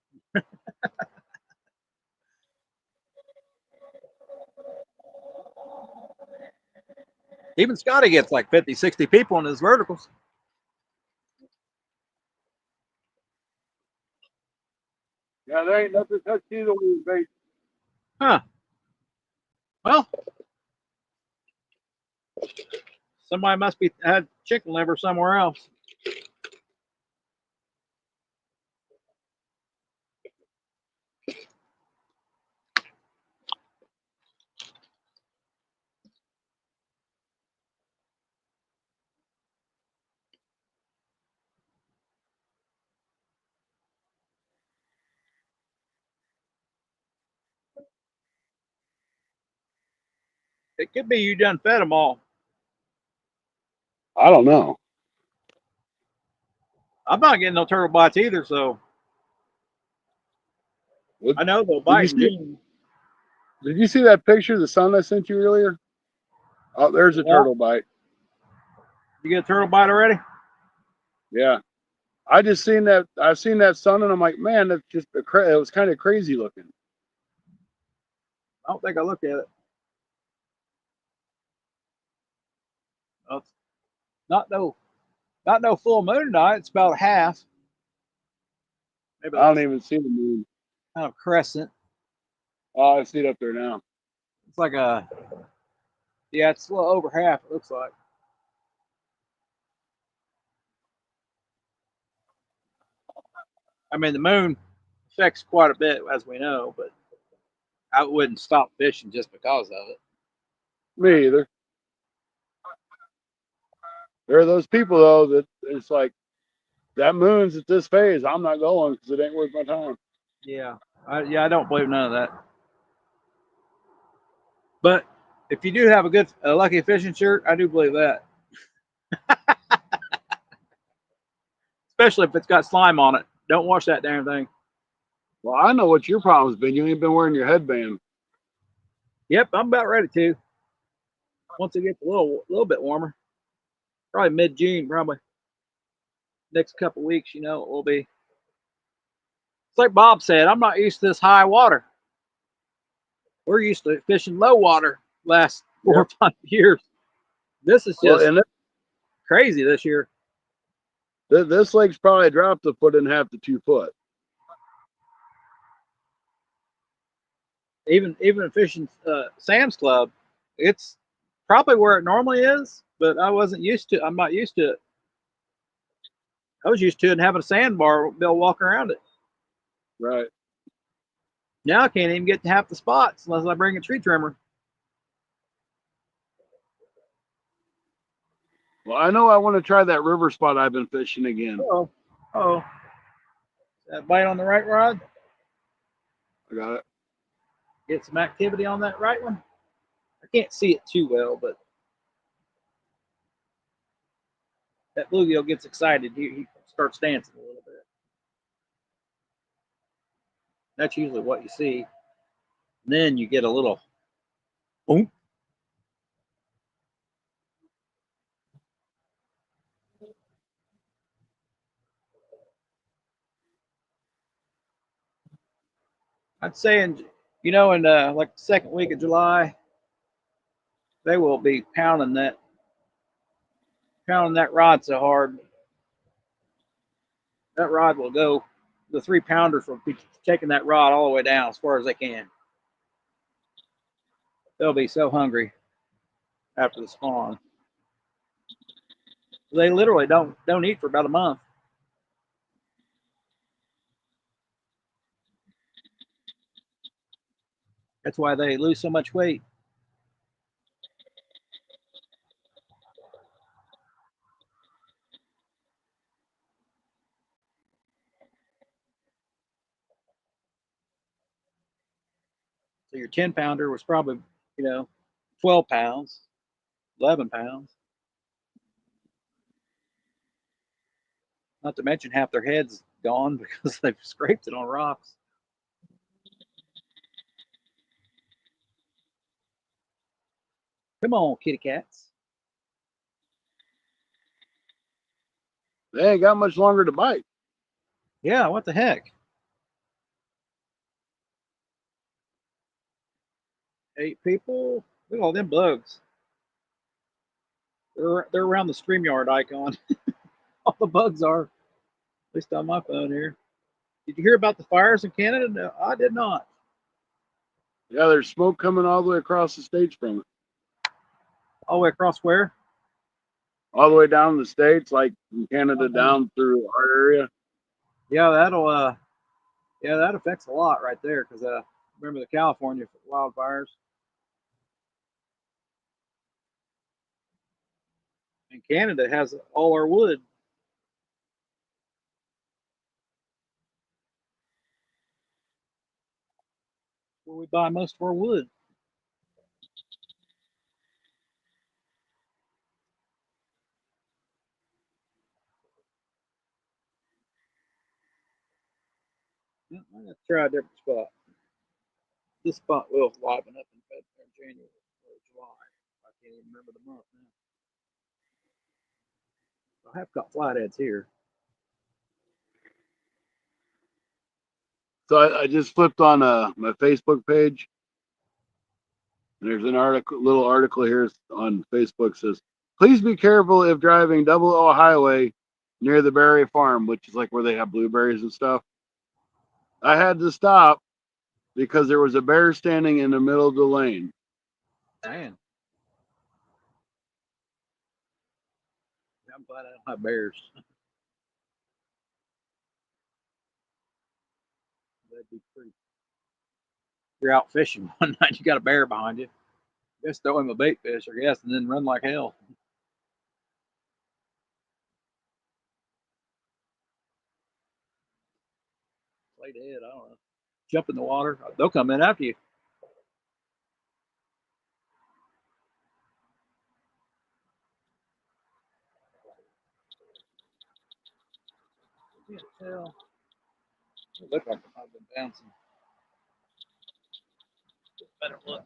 Even Scotty gets like 50, 60 people in his verticals. Yeah, there ain't nothing touched either with these baits. Huh. Well, somebody must be had chicken liver somewhere else. It could be you done fed them all. I don't know. I'm not getting no turtle bites either, so What, I know they'll did you bite in see? June. Did you see that picture of the sun I sent you earlier? Oh, there's a Yeah. turtle bite. You get a turtle bite already? Yeah, I just seen that. I've seen that sun, and I'm like, man, that's just it was kind of crazy looking. I don't think I looked at it. Oh, it's not no full moon night. It's about half. Maybe I don't that's even see the moon. kind of crescent. Oh, I see it up there now. It's like it's a little over half. It looks like. I mean, the moon affects quite a bit, as we know, but I wouldn't stop fishing just because of it. Me either. There are those people though that it's like that moon's at this phase. I'm not going because it ain't worth my time. Yeah, I don't believe none of that. But if you do have a lucky fishing shirt, I do believe that. Especially if it's got slime on it. Don't wash that damn thing. Well, I know what your problem's been. You ain't been wearing your headband. Yep, I'm about ready to. Once it gets a little bit warmer, probably mid-June, probably next couple weeks. It will be. It's like Bob said. I'm not used to this high water. We're used to fishing low water last 4 or 5 years. This is just crazy this year. This lake's probably dropped a foot and a half to 2 foot. Even fishing Sam's Club, it's probably where it normally is, but I'm not used to it. I was used to it and having a sandbar, be able to walk around it. Right. Now I can't even get to half the spots unless I bring a tree trimmer. Well, I know I want to try that river spot I've been fishing again. Oh, that bite on the right rod. I got it. Get some activity on that right one. I can't see it too well, but that bluegill gets excited. He starts dancing a little bit. That's usually what you see. And then you get a little boom. I'd say in like the second week of July, they will be pounding that rod so hard. That rod will go. The 3-pounders will be taking that rod all the way down as far as they can. They'll be so hungry after the spawn. They literally don't eat for about a month. That's why they lose so much weight. So your 10-pounder was probably, 12 pounds, 11 pounds. Not to mention half their head's gone because they've scraped it on rocks. Come on, kitty cats. They ain't got much longer to bite. Yeah, what the heck? 8 people? Look at all them bugs. They're around the StreamYard icon. All the bugs are. At least on my phone here. Did you hear about the fires in Canada? No, I did not. Yeah, there's smoke coming all the way across the states from it. All the way across where? All the way down the states, like from Canada down through our area. Yeah, that affects a lot right there because remember the California wildfires. And Canada has all our wood. Where we buy most of our wood. Yeah, I'm gonna try a different spot. This spot will liven up in January or July. I can't even remember the month now. I have got flatheads here. So I just flipped on my Facebook page, and there's an little article here on Facebook says, "Please be careful if driving Double O Highway near the Berry Farm," which is like where they have blueberries and stuff. I had to stop because there was a bear standing in the middle of the lane. Man, I'm glad I don't have bears. That'd be pretty. You're out fishing one night, you got a bear behind you. Just throw him a bait fish, I guess, and then run like hell. Play dead, I don't know. Jump in the water. They'll come in after you. Can't tell. It looked like it might have been bouncing. Better look.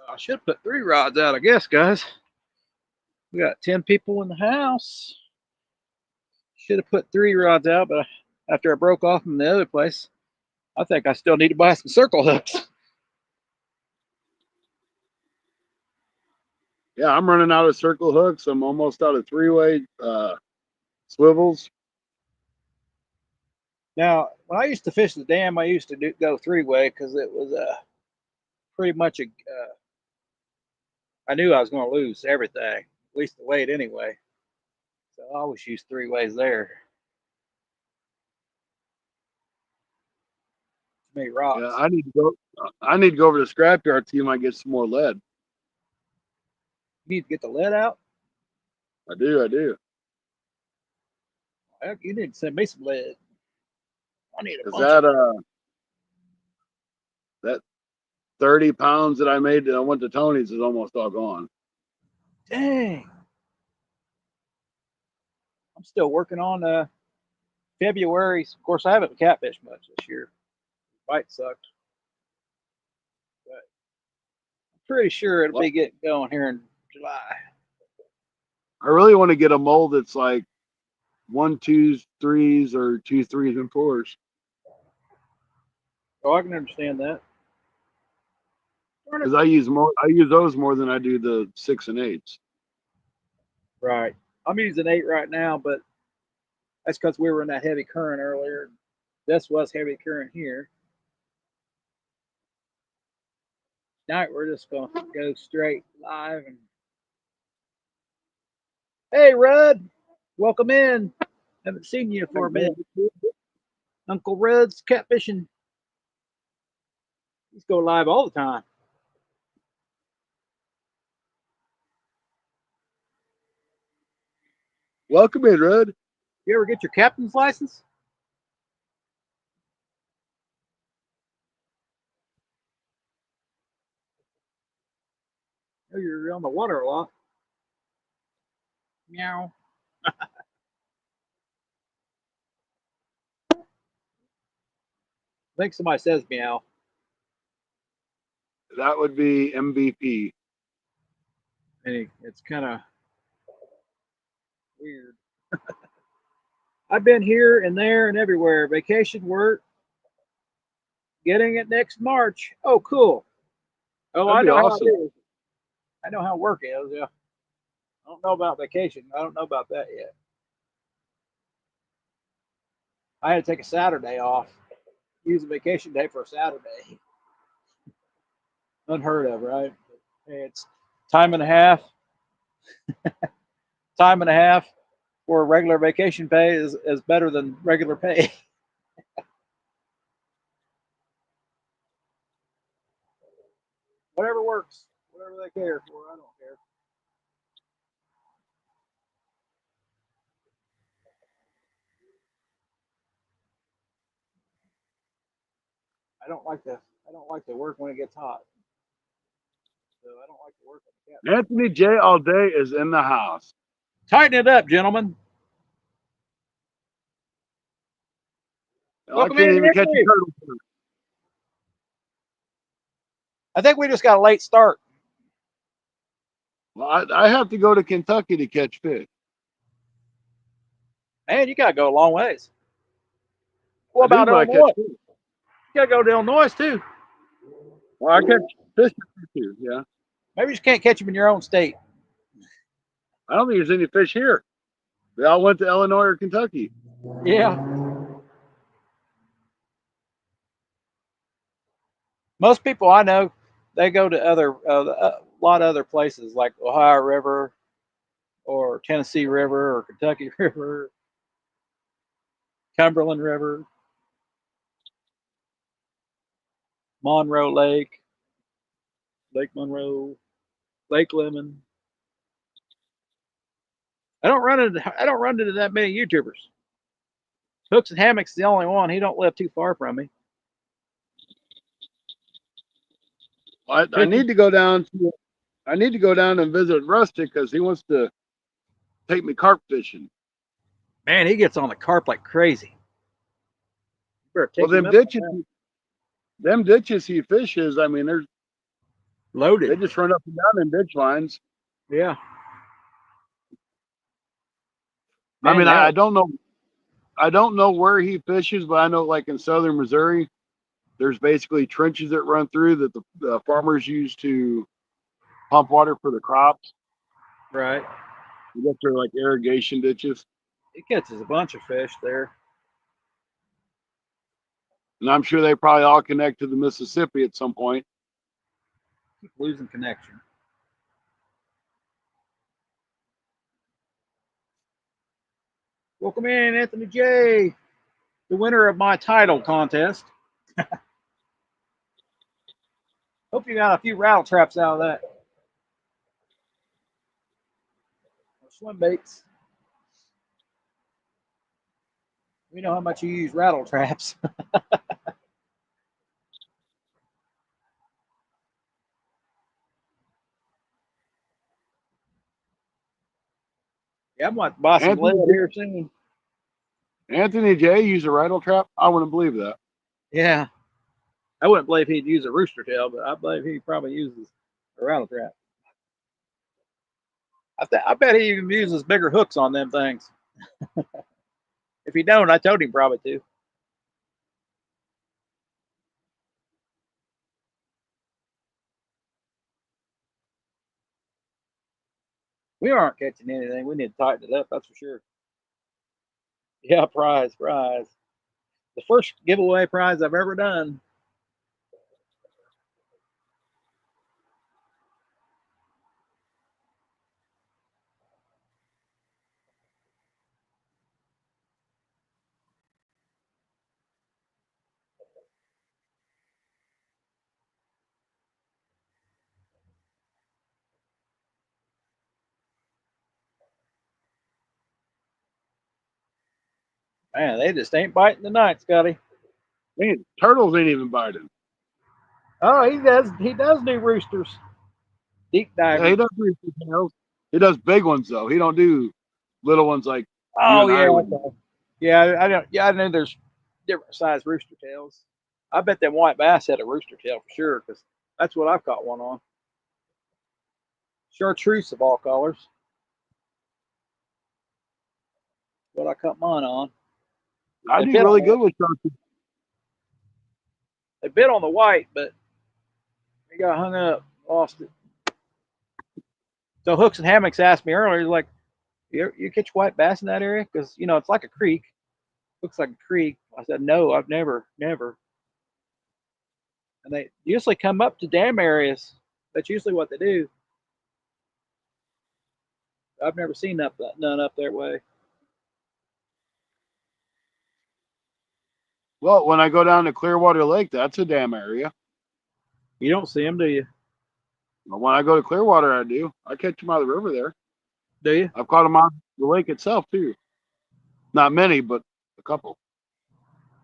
I should put 3 rods out, I guess, guys. We got 10 people in the house. Should have put 3 rods out, but after I broke off from the other place, I think I still need to buy some circle hooks. Yeah, I'm running out of circle hooks. I'm almost out of 3-way swivels. Now, when I used to fish the dam, I used to go 3-way because it was pretty much a. I knew I was going to lose everything, at least the weight anyway. So I always use 3 ways there. Too many rocks. Yeah, I need to go. I need to go over to the scrapyard, see if I can get some more lead. You need to get the lead out. I do. Heck, you need to send me some lead. I need a Is bunch. that 30 pounds that I made that I went to Tony's is almost all gone. Dang. I'm still working on February's. Of course, I haven't catfished much this year. Bite sucked. But I'm pretty sure it'll be getting going here in July. I really want to get a mold that's like 1, 2, 3s or 2, 3s and 4s. Oh, I can understand that. Because I use those more than I do the 6 and 8s. Right. I'm using 8 right now, but that's because we were in that heavy current earlier. This was heavy current here. Tonight we're just gonna go straight live and hey Rudd, welcome in. Haven't seen you for a minute. Uncle Rudd's catfishing. He's go live all the time. Welcome in, Rudd. You ever get your captain's license? Oh, you're on the water a lot. Meow. I think somebody says meow. That would be MVP. And it's kind of weird. I've been here and there and everywhere. Vacation, work, getting it next March. Oh, cool. Oh, That'd I be know how awesome. it is. I know how work is. Yeah. I don't know about vacation. I don't know about that yet. I had to take a Saturday off. Use a vacation day for a Saturday. Unheard of, right? Hey, it's time and a half. Time and a half for regular vacation pay is better than regular pay. Whatever works. Whatever they care for. I don't care. I don't like to work when it gets hot. So I don't like to work when it gets Anthony J all day is in the house. Tighten it up, gentlemen. I Welcome can't in, even catch a Anthony. turtle. I think we just got a late start. Well, I have to go to Kentucky to catch fish. Man, you gotta go a long ways. What I do, about but I Illinois? catch fish. You gotta go to Illinois too. Well, I catch fish too. Yeah. Maybe you just can't catch them in your own state. I don't think there's any fish here. They all went to Illinois or Kentucky. Yeah. Most people I know, they go to a lot of other places like Ohio River or Tennessee River or Kentucky River, Cumberland River, Monroe Lake, Lake Monroe, Lake Lemon. I don't run into that many YouTubers. Hooks and Hammocks is the only one. He don't live too far from me. I need to go down to. I need to go down and visit Rustic because he wants to take me carp fishing. Man, he gets on the carp like crazy. You better take Well, him up on that. them ditches he fishes. I mean, they Loaded. just run up and down in ditch lines. Yeah. I mean, Man, I don't know. I don't know where he fishes, but I know, like in southern Missouri, there's basically trenches that run through that the farmers use to pump water for the crops. right. You get their like irrigation ditches, He catches a bunch of fish there. and I'm sure they probably all connect to the Mississippi at some point. Keep losing connection. Welcome in, Anthony J, the winner of my title contest. Hope you got a few rattle traps out of that. Or swim baits. We know how much you use rattle traps. Yeah, I'm going to buy some lead here soon. Anthony J use a rattle trap? I wouldn't believe that. Yeah. I wouldn't believe he'd use a rooster tail, but I believe he probably uses a rattle trap. I bet he even uses bigger hooks on them things. If he don't, I told him probably to. We aren't catching anything. We need to tighten it up, that's for sure. Yeah, prize. The first giveaway prize I've ever done. Man, they just ain't biting tonight, Scotty. Man, turtles ain't even biting. Oh, he does do roosters. deep Yeah, divers. he does rooster tails. He does big ones though. He don't do little ones like you Oh and I yeah, would. okay. Yeah, I don't. Yeah, I know there's different size rooster tails. I bet them white bass had a rooster tail for sure, because that's what I've caught one on. Chartreuse of all colors. What I caught mine on. I They do bit really on good with chartreuse. they bit on the white, but they got hung up, lost it. So Hooks and Hammocks asked me earlier, he's like, you catch white bass in that area? Because it's like a creek. Looks like a creek. I said, no, I've never. And they usually come up to dam areas. That's usually what they do. I've never seen none up that way. Well, when I go down to Clearwater Lake, that's a dam area. You don't see them, do you? But when I go to Clearwater, I do. I catch them out of the river there. Do you? I've caught them out of the lake itself too. Not many, but a couple.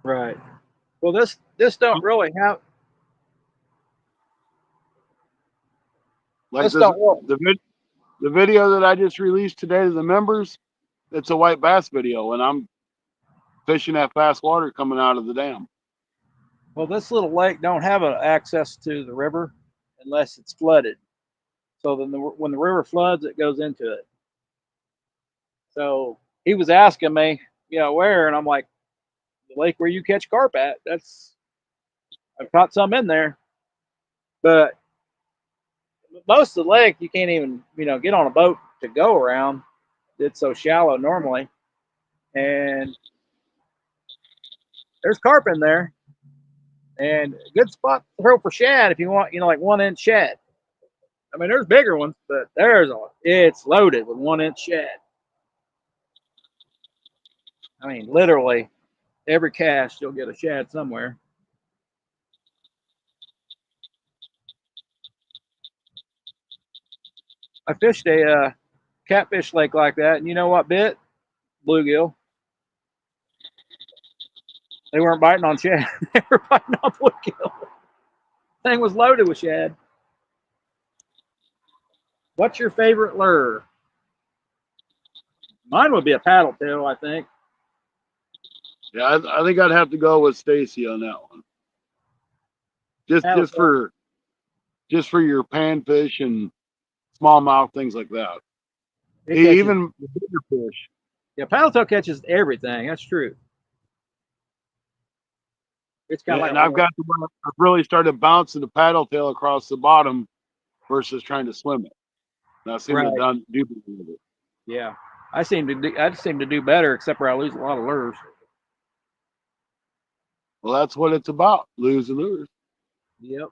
Right. Well, this don't really have. Like This this, don't work. the video that I just released today to the members, it's a white bass video, and I'm fishing that fast water coming out of the dam. Well, this little lake don't have access to the river unless it's flooded. So then when the river floods, it goes into it. So he was asking me, where, and I'm like, the lake where you catch carp at. I've caught some in there, but most of the lake you can't even get on a boat to go around. It's so shallow normally, and there's carp in there, and a good spot to throw for shad if you want, like 1 inch shad. I mean, there's bigger ones, but it's loaded with 1 inch shad. I mean, literally every cast you'll get a shad somewhere. I fished a catfish lake like that, and you know what bit? Bluegill. They weren't biting on shad. They were biting on bluegill. Thing was loaded with shad. What's your favorite lure? Mine would be a paddle tail, I think. Yeah, I think I'd have to go with Stacy on that one. Just for your panfish and smallmouth things like that. Even the bigger fish. Yeah, paddle tail catches everything. That's true. It's kind of like. And I've really started bouncing the paddle tail across the bottom versus trying to swim it. And I seem to do with it. Yeah, I seem to do better, except where I lose a lot of lures. Well, that's what it's about. Losing lures. Yep.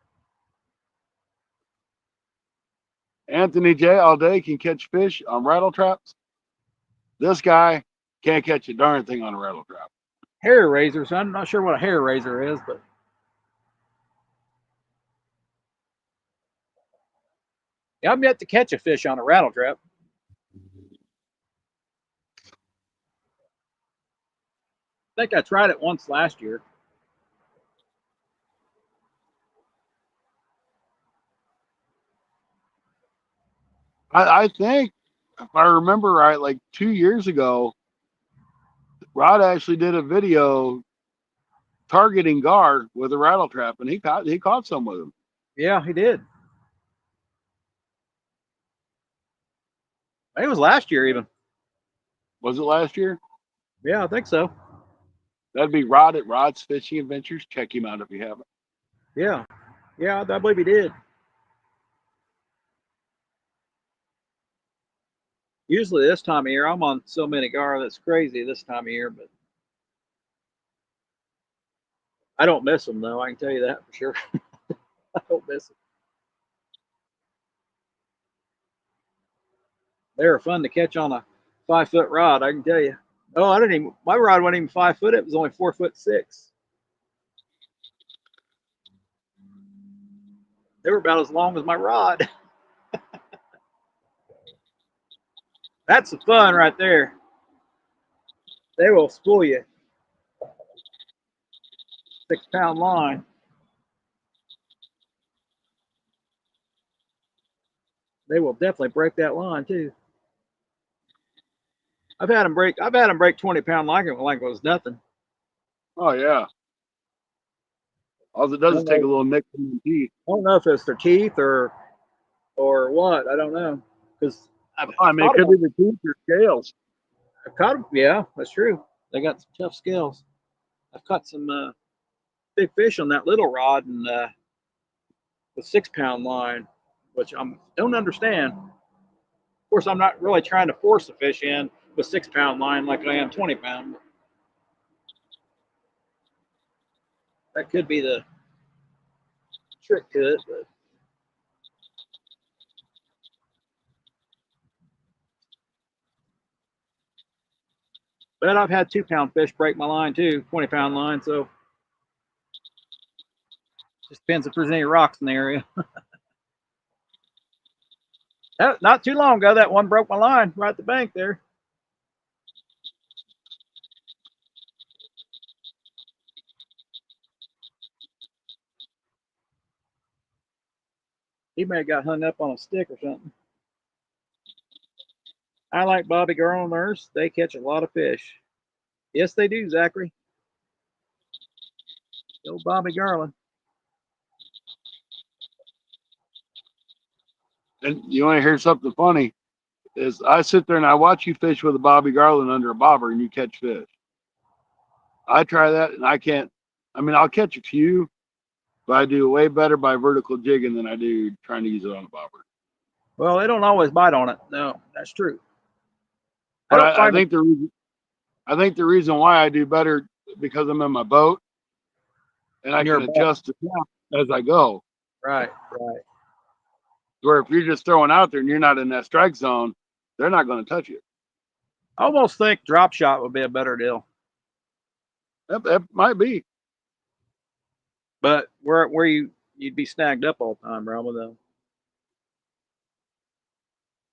Anthony J all day can catch fish on rattle traps. This guy can't catch a darn thing on a rattle trap. Hair razors. I'm not sure what a hair razor is, but yeah, I'm yet to catch a fish on a rattle trap. I think I tried it once last year. I think, if I remember right, like 2 years ago, Rod actually did a video targeting gar with a rattle trap, and he caught some with him. Yeah, he did. I think it was last year even. Was it last year? Yeah, I think so. That'd be Rod at Rod's Fishing Adventures. Check him out if you haven't. Yeah, I believe he did. Usually this time of year, I'm on so many gar that's crazy this time of year, but I don't miss them though. I can tell you that for sure. I don't miss them. They were fun to catch on a 5-foot rod. I can tell you. Oh, I didn't even. My rod wasn't even 5 foot. It was only 4'6". They were about as long as my rod. That's the fun right there. They will spool you. 6-pound line. They will definitely break that line too. I've had them break 20-pound like it was nothing. Oh yeah. All it does I is don't take a know, little nick from the teeth. I don't know if it's their teeth or what. I don't know because I've I mean, it caught could them. be the teeth or scales. I've caught them. Yeah, that's true. They got some tough scales. I've caught some big fish on that little rod and the 6-pound line, which I don't understand. Of course, I'm not really trying to force the fish in with 6-pound line like I am 20-pound. That could be the trick to it. But I've had 2-pound fish break my line too, 20-pound line. So just depends if there's any rocks in the area. Not too long ago, that one broke my line right at the bank there. He may have got hung up on a stick or something. I like Bobby Garlanders. They catch a lot of fish. Yes, they do, Zachary. Go Bobby Garland. And you want to hear something funny? Is I sit there and I watch you fish with a Bobby Garland under a bobber and you catch fish. I try that and I can't. I mean, I'll catch a few, but I do way better by vertical jigging than I do trying to use it on a bobber. Well, they don't always bite on it. No, that's true. I But don't I find it. think the reason why I do better because I'm in my boat and I Near can a ball. adjust the depth as I go. Right, right. Where if you're just throwing out there and you're not in that strike zone, they're not going to touch you. I almost think drop shot would be a better deal. That might be. But where you'd be snagged up all the time, probably though.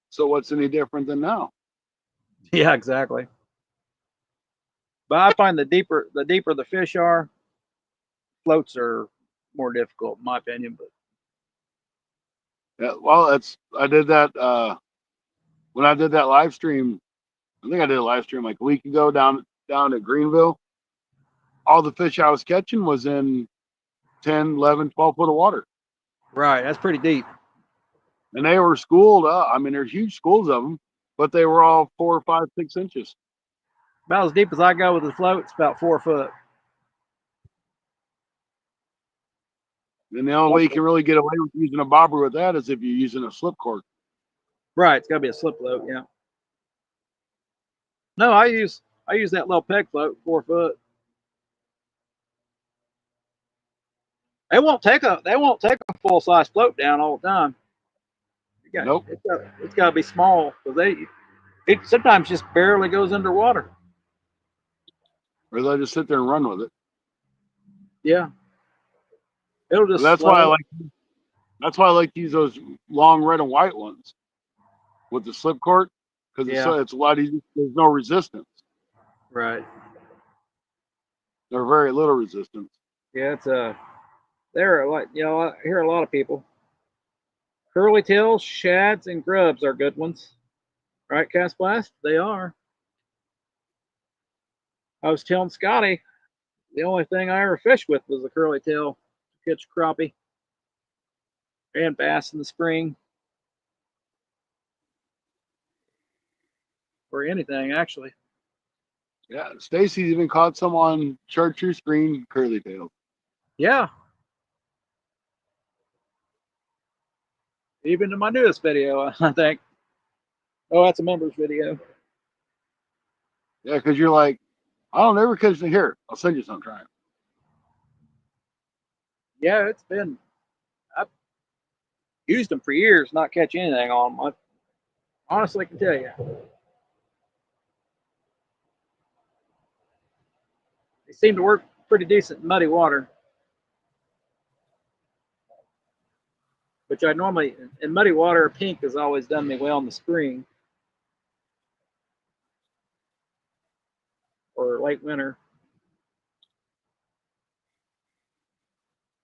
So what's any different than now? Yeah, exactly. But I find the deeper the fish are, floats are more difficult, in my opinion. But Yeah, well, I did that when I did that live stream. I think I did a live stream like a week ago down at Greenville. All the fish I was catching was in 10, 11, 12 foot of water. right, that's pretty deep. And they were schooled up. I mean, there's huge schools of them, but they were all 4, 5, 6 inches. About as deep as I go with the float, it's about 4 foot. And the only way you can really get away with using a bobber with that is if you're using a slip cord. Right, it's got to be a slip float. Yeah. No, I use that little peg float, 4 foot. They won't take a full size float down all the time. Nope. It's got to be small because it sometimes just barely goes underwater. Or they'll just sit there and run with it. Yeah, it'll just. That's why I like to use those long red and white ones with the slip cord because it's a lot easier. There's no resistance. Right. There's very little resistance. Yeah, it's there are like I hear a lot of people. Curly tails, shads, and grubs are good ones. Right, Cast Blast? They are. I was telling Scotty, the only thing I ever fished with was a curly tail to catch crappie and bass in the spring. Or anything, actually. Yeah, Stacy's even caught some on chartreuse green curly tails. Yeah. Even in my newest video, I think. Oh, that's a members video. Yeah, because you're like, I don't ever catch them here. I'll send you some. Try it. Yeah, I've used them for years, not catch anything on them. I honestly can tell you. They seem to work pretty decent in muddy water. Which I normally, in muddy water, pink has always done me well in the spring or late winter.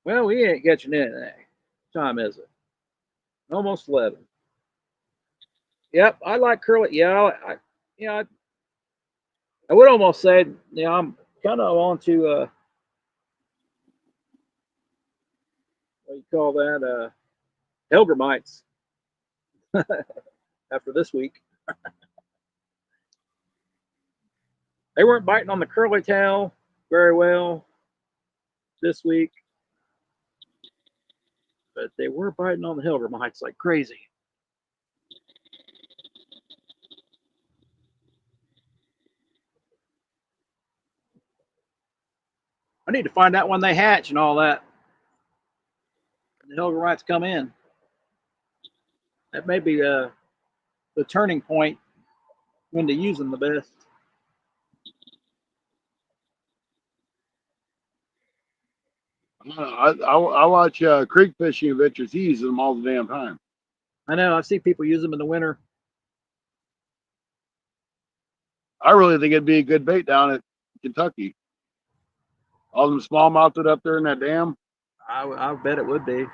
Well, we ain't catching anything. What time is it? Almost 11. Yep, I like curly. Yeah, yeah, I would almost say, yeah, I'm kind of on to what do you call that? Hellgrammites after this week. They weren't biting on the curly tail very well this week, but they were biting on the Hellgrammites like crazy. I need to find out when they hatch and all that. The Hellgrammites come in. That may be the turning point when to use them the best. I watch creek fishing adventures. He uses them all the damn time. I know. I see people use them in the winter. I really think it'd be a good bait down at Kentucky. All them smallmouth up there in that dam. I bet it would be.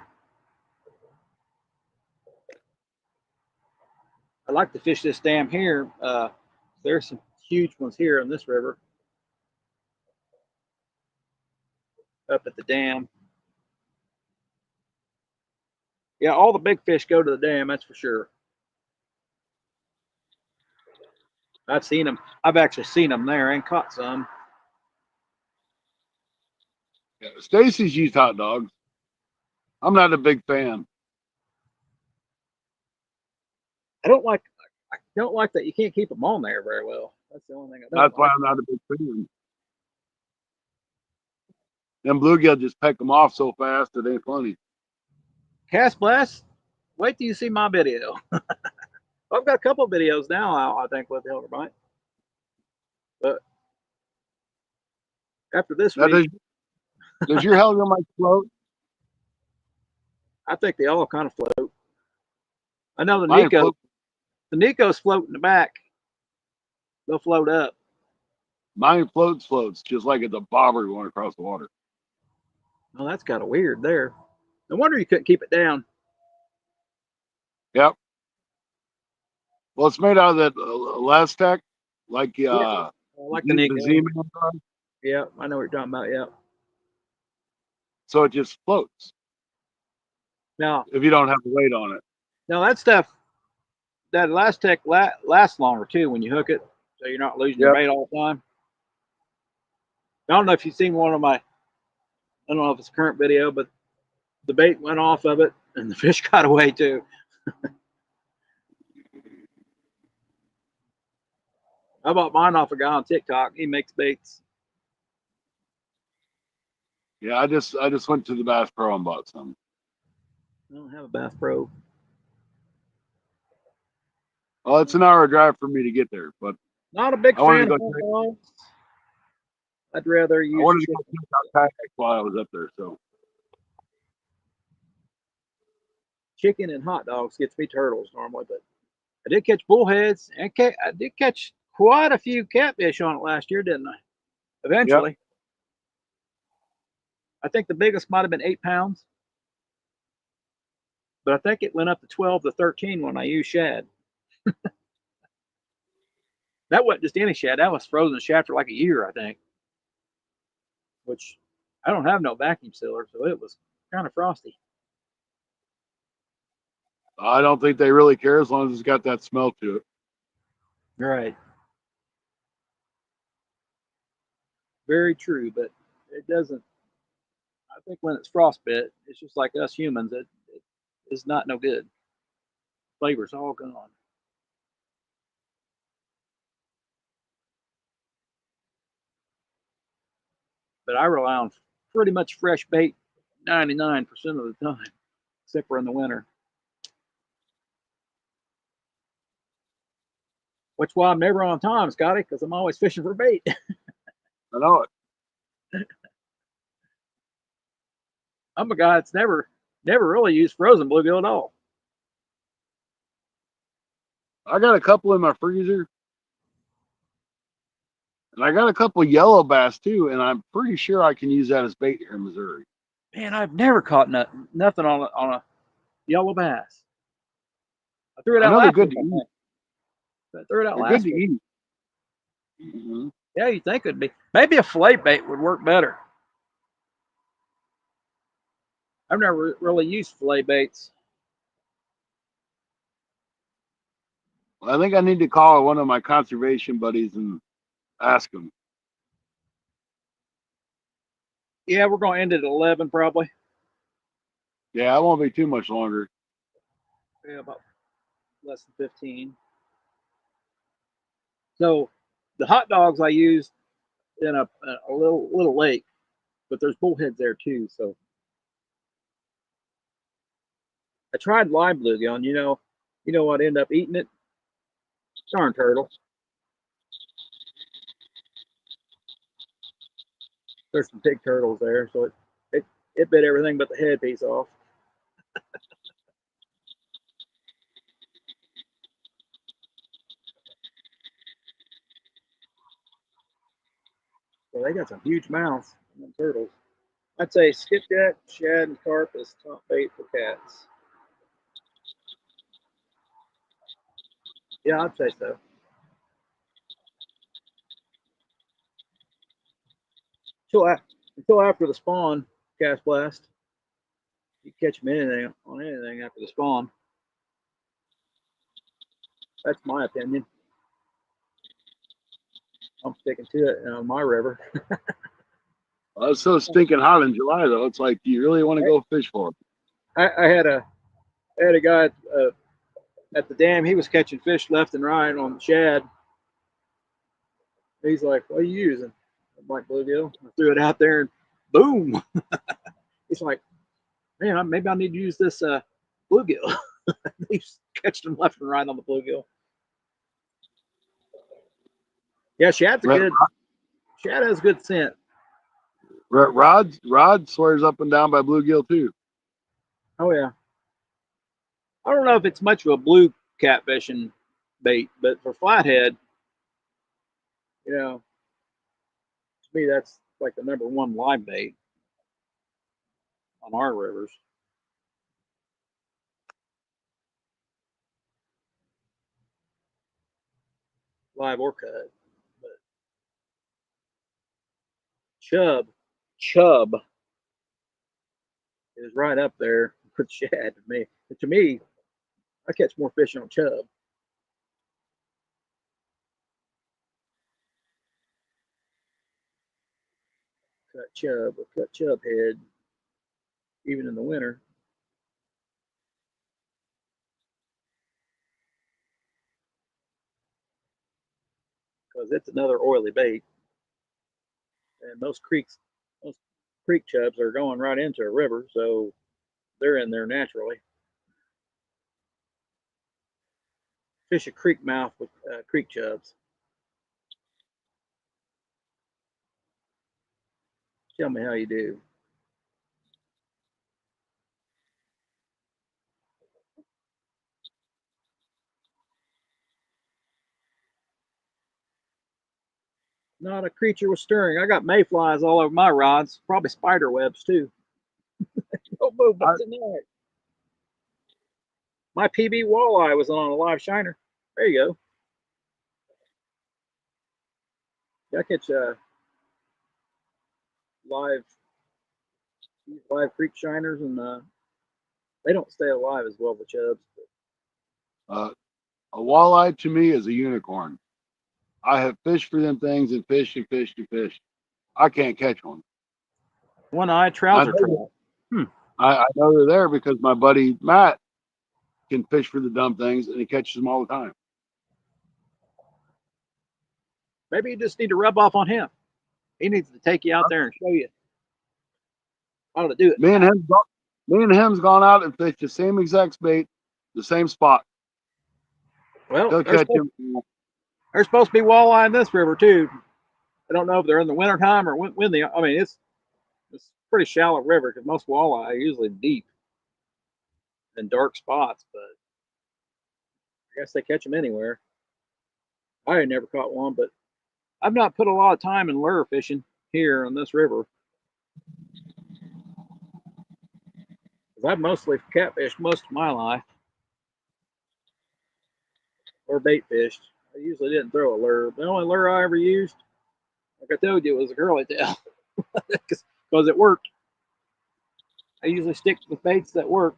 I like to fish this dam here. There's some huge ones here in this river. Up at the dam. Yeah, all the big fish go to the dam, that's for sure. I've seen them. I've actually seen them there and caught some. Yeah, Stacy's used hot dogs. I'm not a big fan. I don't like that you can't keep them on there very well. That's the only thing I don't That's why like. I'm not a big fan. Them bluegill just peck them off so fast it ain't funny. Cast Blast, wait till you see my video. I've got a couple of videos now out, I think, with the Hellgramite. But after this Now, week, does your Hellgramite float? I think they all kind of float. I know the Mine Nico's float in the back. They'll float up. Mine floats just like it's a bobber going across the water. Well, that's kind of weird there. No wonder you couldn't keep it down. Yep. Well, it's made out of that Elastec, like I like the the Nico. Z-Man are. Yeah, I know what you're talking about. Yeah. So it just floats Now, if you don't have the weight on it. that stuff, that Elastec lasts longer too when you hook it, so you're not losing your bait all the time. I don't know if you've seen one of my, I don't know if it's a current video, but the bait went off of it and the fish got away too. I bought mine off a guy on TikTok. He makes baits. Yeah, I just went to the Bass Pro and bought some. I don't have a Bass Pro. Well, it's an hour drive for me to get there, but Not a big I wanted fan to of go hot dogs. I'd rather I use wanted to go check out kayaks while I was up there. So chicken and hot dogs gets me turtles normally, but I did catch bullheads and I did catch quite a few catfish on it last year, didn't I? Eventually. Yep. I think the biggest might have been 8 pounds, but I think it went up to 12 to 13 when I used shad. That wasn't just any shad. That was frozen shad for like a year, I think, which I don't have no vacuum sealer, so it was kind of frosty. I don't think they really care as long as it's got that smell to it. Right. Very true, but it doesn't. I think when it's frostbit, it's just like us humans. It is not no good. Flavor's all gone. But I rely on pretty much fresh bait 99% of the time, except for in the winter. Which why I'm never on time, Scotty, because I'm always fishing for bait. I know it. I'm a guy that's never really used frozen bluegill at all. I got a couple in my freezer. And I got a couple yellow bass too, and I'm pretty sure I can use that as bait here in Missouri. Man, I've never caught nothing on a yellow bass. I threw it out last week. I threw it out They're good last to week. eat. Mhm. Yeah, you think it'd be. Maybe a fillet bait would work better. I've never really used fillet baits. Well, I think I need to call one of my conservation buddies and ask him. Yeah, we're going to end it at 11 probably. Yeah, it won't be too much longer. Yeah, about less than 15. So the hot dogs I used in a little lake, but there's bullheads there too. So I tried live bluegill, and you know what? End up eating it. Darn turtle. There's some big turtles there, so it bit everything but the head piece off. So they got some huge mouths, them turtles. I'd say skipjack, shad, and carp is top bait for cats. Yeah, I'd say so. Until after the spawn, cast blast. You catch them on anything after the spawn. That's my opinion. I'm sticking to it on my river. Well, it's so stinking hot in July, though. It's like, do you really want to go fish for it? I had a guy at the dam. He was catching fish left and right on the shad. He's like, "What are you using?" I'm like, "Bluegill." I threw it out there, and boom! He's like, "Man, maybe I need to use this bluegill." He's catching them left and right on the bluegill. Yeah, shad has good scent. Rod swears up and down by bluegill too. Oh yeah. I don't know if it's much of a blue catfishing bait, but for flathead, to me that's like the number one live bait on our rivers. Live or cut. But chub is right up there with shad to me. But to me, I catch more fish on chub. Cut chub head, even in the winter. Because it's another oily bait. And most creek chubs are going right into a river, so they're in there naturally. Fish a creek mouth with creek chubs. Tell me how you do. Not a creature was stirring. I got mayflies all over my rods, probably spider webs too. Don't move, what's in there? My PB walleye was on a live shiner. There you go. I catch live creek shiners, and they don't stay alive as well with chubs. A walleye to me is a unicorn. I have fished for them things and fished and fished and fished. I can't catch one. One-eyed trouser trout. I know they're there because my buddy Matt can fish for the dumb things and he catches them all the time. Maybe you just need to rub off on him. He needs to take you out there and show you how to do it. Me and him's gone out and fished the same exact bait, the same spot. Well, He'll catch him. there's supposed to be walleye in this river too. I don't know if they're in the wintertime or when they. I mean, it's pretty shallow river because most walleye are usually deep in dark spots, but I guess they catch them anywhere. I ain't never caught one, but I've not put a lot of time in lure fishing here on this river. I've mostly catfished most of my life, or bait fished. I usually didn't throw a lure. The only lure I ever used, like I told you, was a curly tail because it worked. I usually stick with baits that work.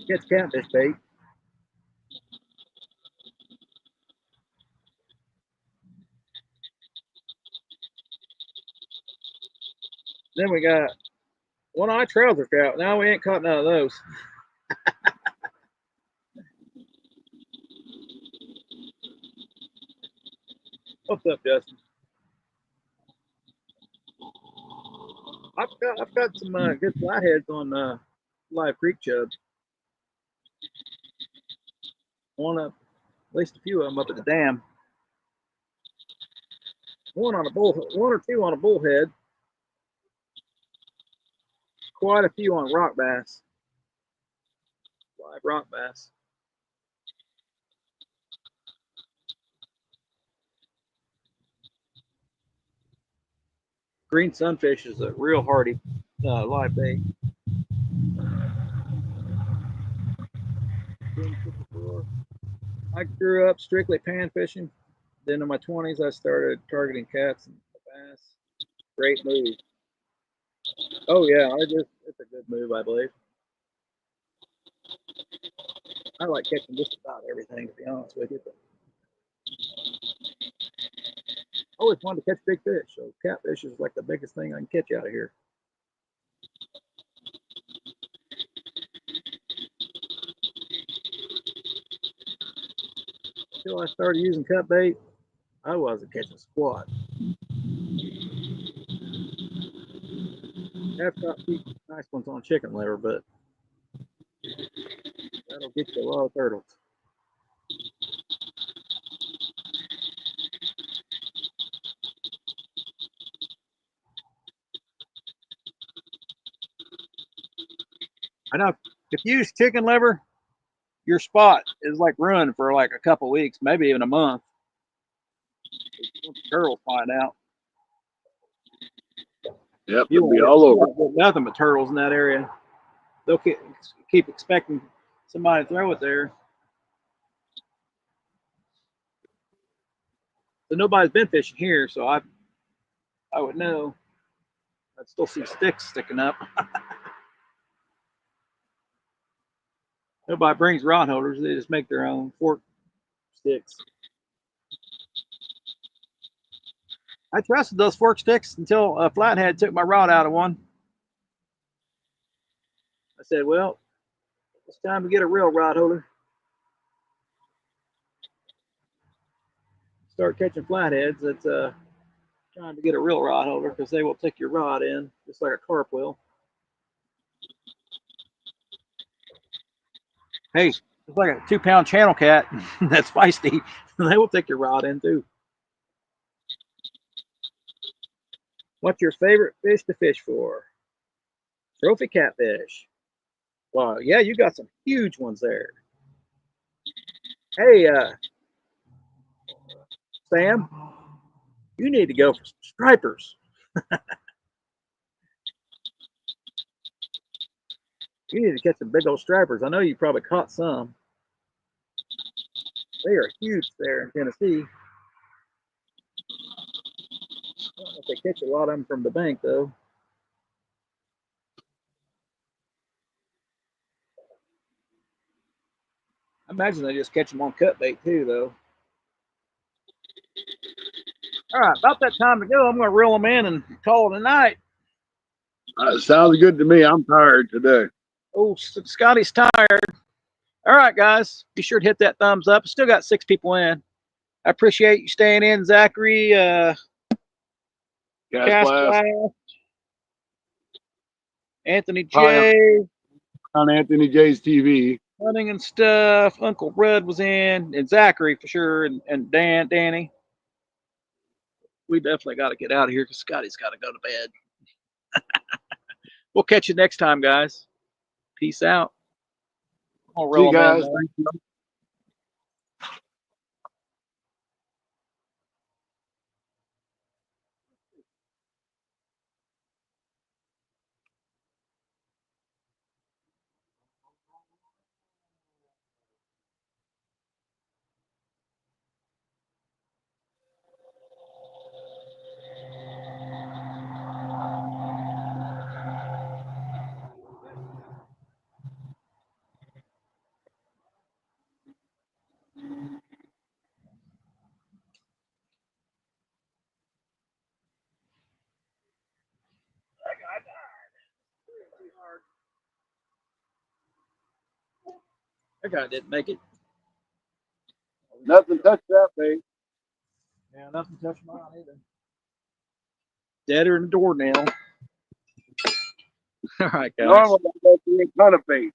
Catch catfish bait. Then we got one-eye trouser trout. Now we ain't caught none of those. What's up, Justin? I've got some good flatheads on Live Creek chub. One up, at least a few of them up at the dam. One or two on a bullhead. Quite a few on rock bass. Live rock bass. Green sunfish is a real hardy live bait. I grew up strictly pan fishing. Then in my 20s, I started targeting cats and bass. Great move. Oh yeah, it's a good move, I believe. I like catching just about everything, to be honest with you. But I always wanted to catch big fish, so catfish is like the biggest thing I can catch out of here. Until I started using cut bait, I wasn't catching squat. I've got a few nice ones on chicken liver, but that'll get you a lot of turtles. I know if you use chicken liver, your spot is like ruined for like a couple weeks, maybe even a month. Once the girls find out. Yep, You it'll be won't all over. get nothing but turtles in that area. They'll keep expecting somebody to throw it there. So nobody's been fishing here, so I would know. I'd still see sticks sticking up. Nobody brings rod holders; they just make their own fork sticks. I trusted those fork sticks until a flathead took my rod out of one. I said, "Well, it's time to get a real rod holder." Start catching flatheads. It's trying to get a real rod holder because they will take your rod in just like a carp will. Hey, it's like a 2-pound channel cat that's feisty. They will take your rod in too. What's your favorite fish to fish for? Trophy catfish. Wow, yeah, you got some huge ones there. Hey, Sam, you need to go for some stripers. You need to catch some big old stripers. I know you probably caught some. They are huge there in Tennessee. I don't know if they catch a lot of them from the bank, though. I imagine they just catch them on cut bait, too, though. All right, about that time to go. I'm going to reel them in and call it a night. Sounds good to me. I'm tired today. Oh, Scotty's tired. All right, guys, be sure to hit that thumbs up. Still got 6 people in. I appreciate you staying in, Zachary. Gas Blast. Anthony J. On Anthony J's TV. Hunting and stuff. Uncle Rudd was in, and Zachary for sure, and Danny. We definitely got to get out of here because Scotty's got to go to bed. We'll catch you next time, guys. Peace out. See you guys. Thank you. That guy didn't make it. Nothing touched that bait. Yeah, nothing touched mine either. Deader than a doornail. All right, guys. Normally, I go through a ton of bait.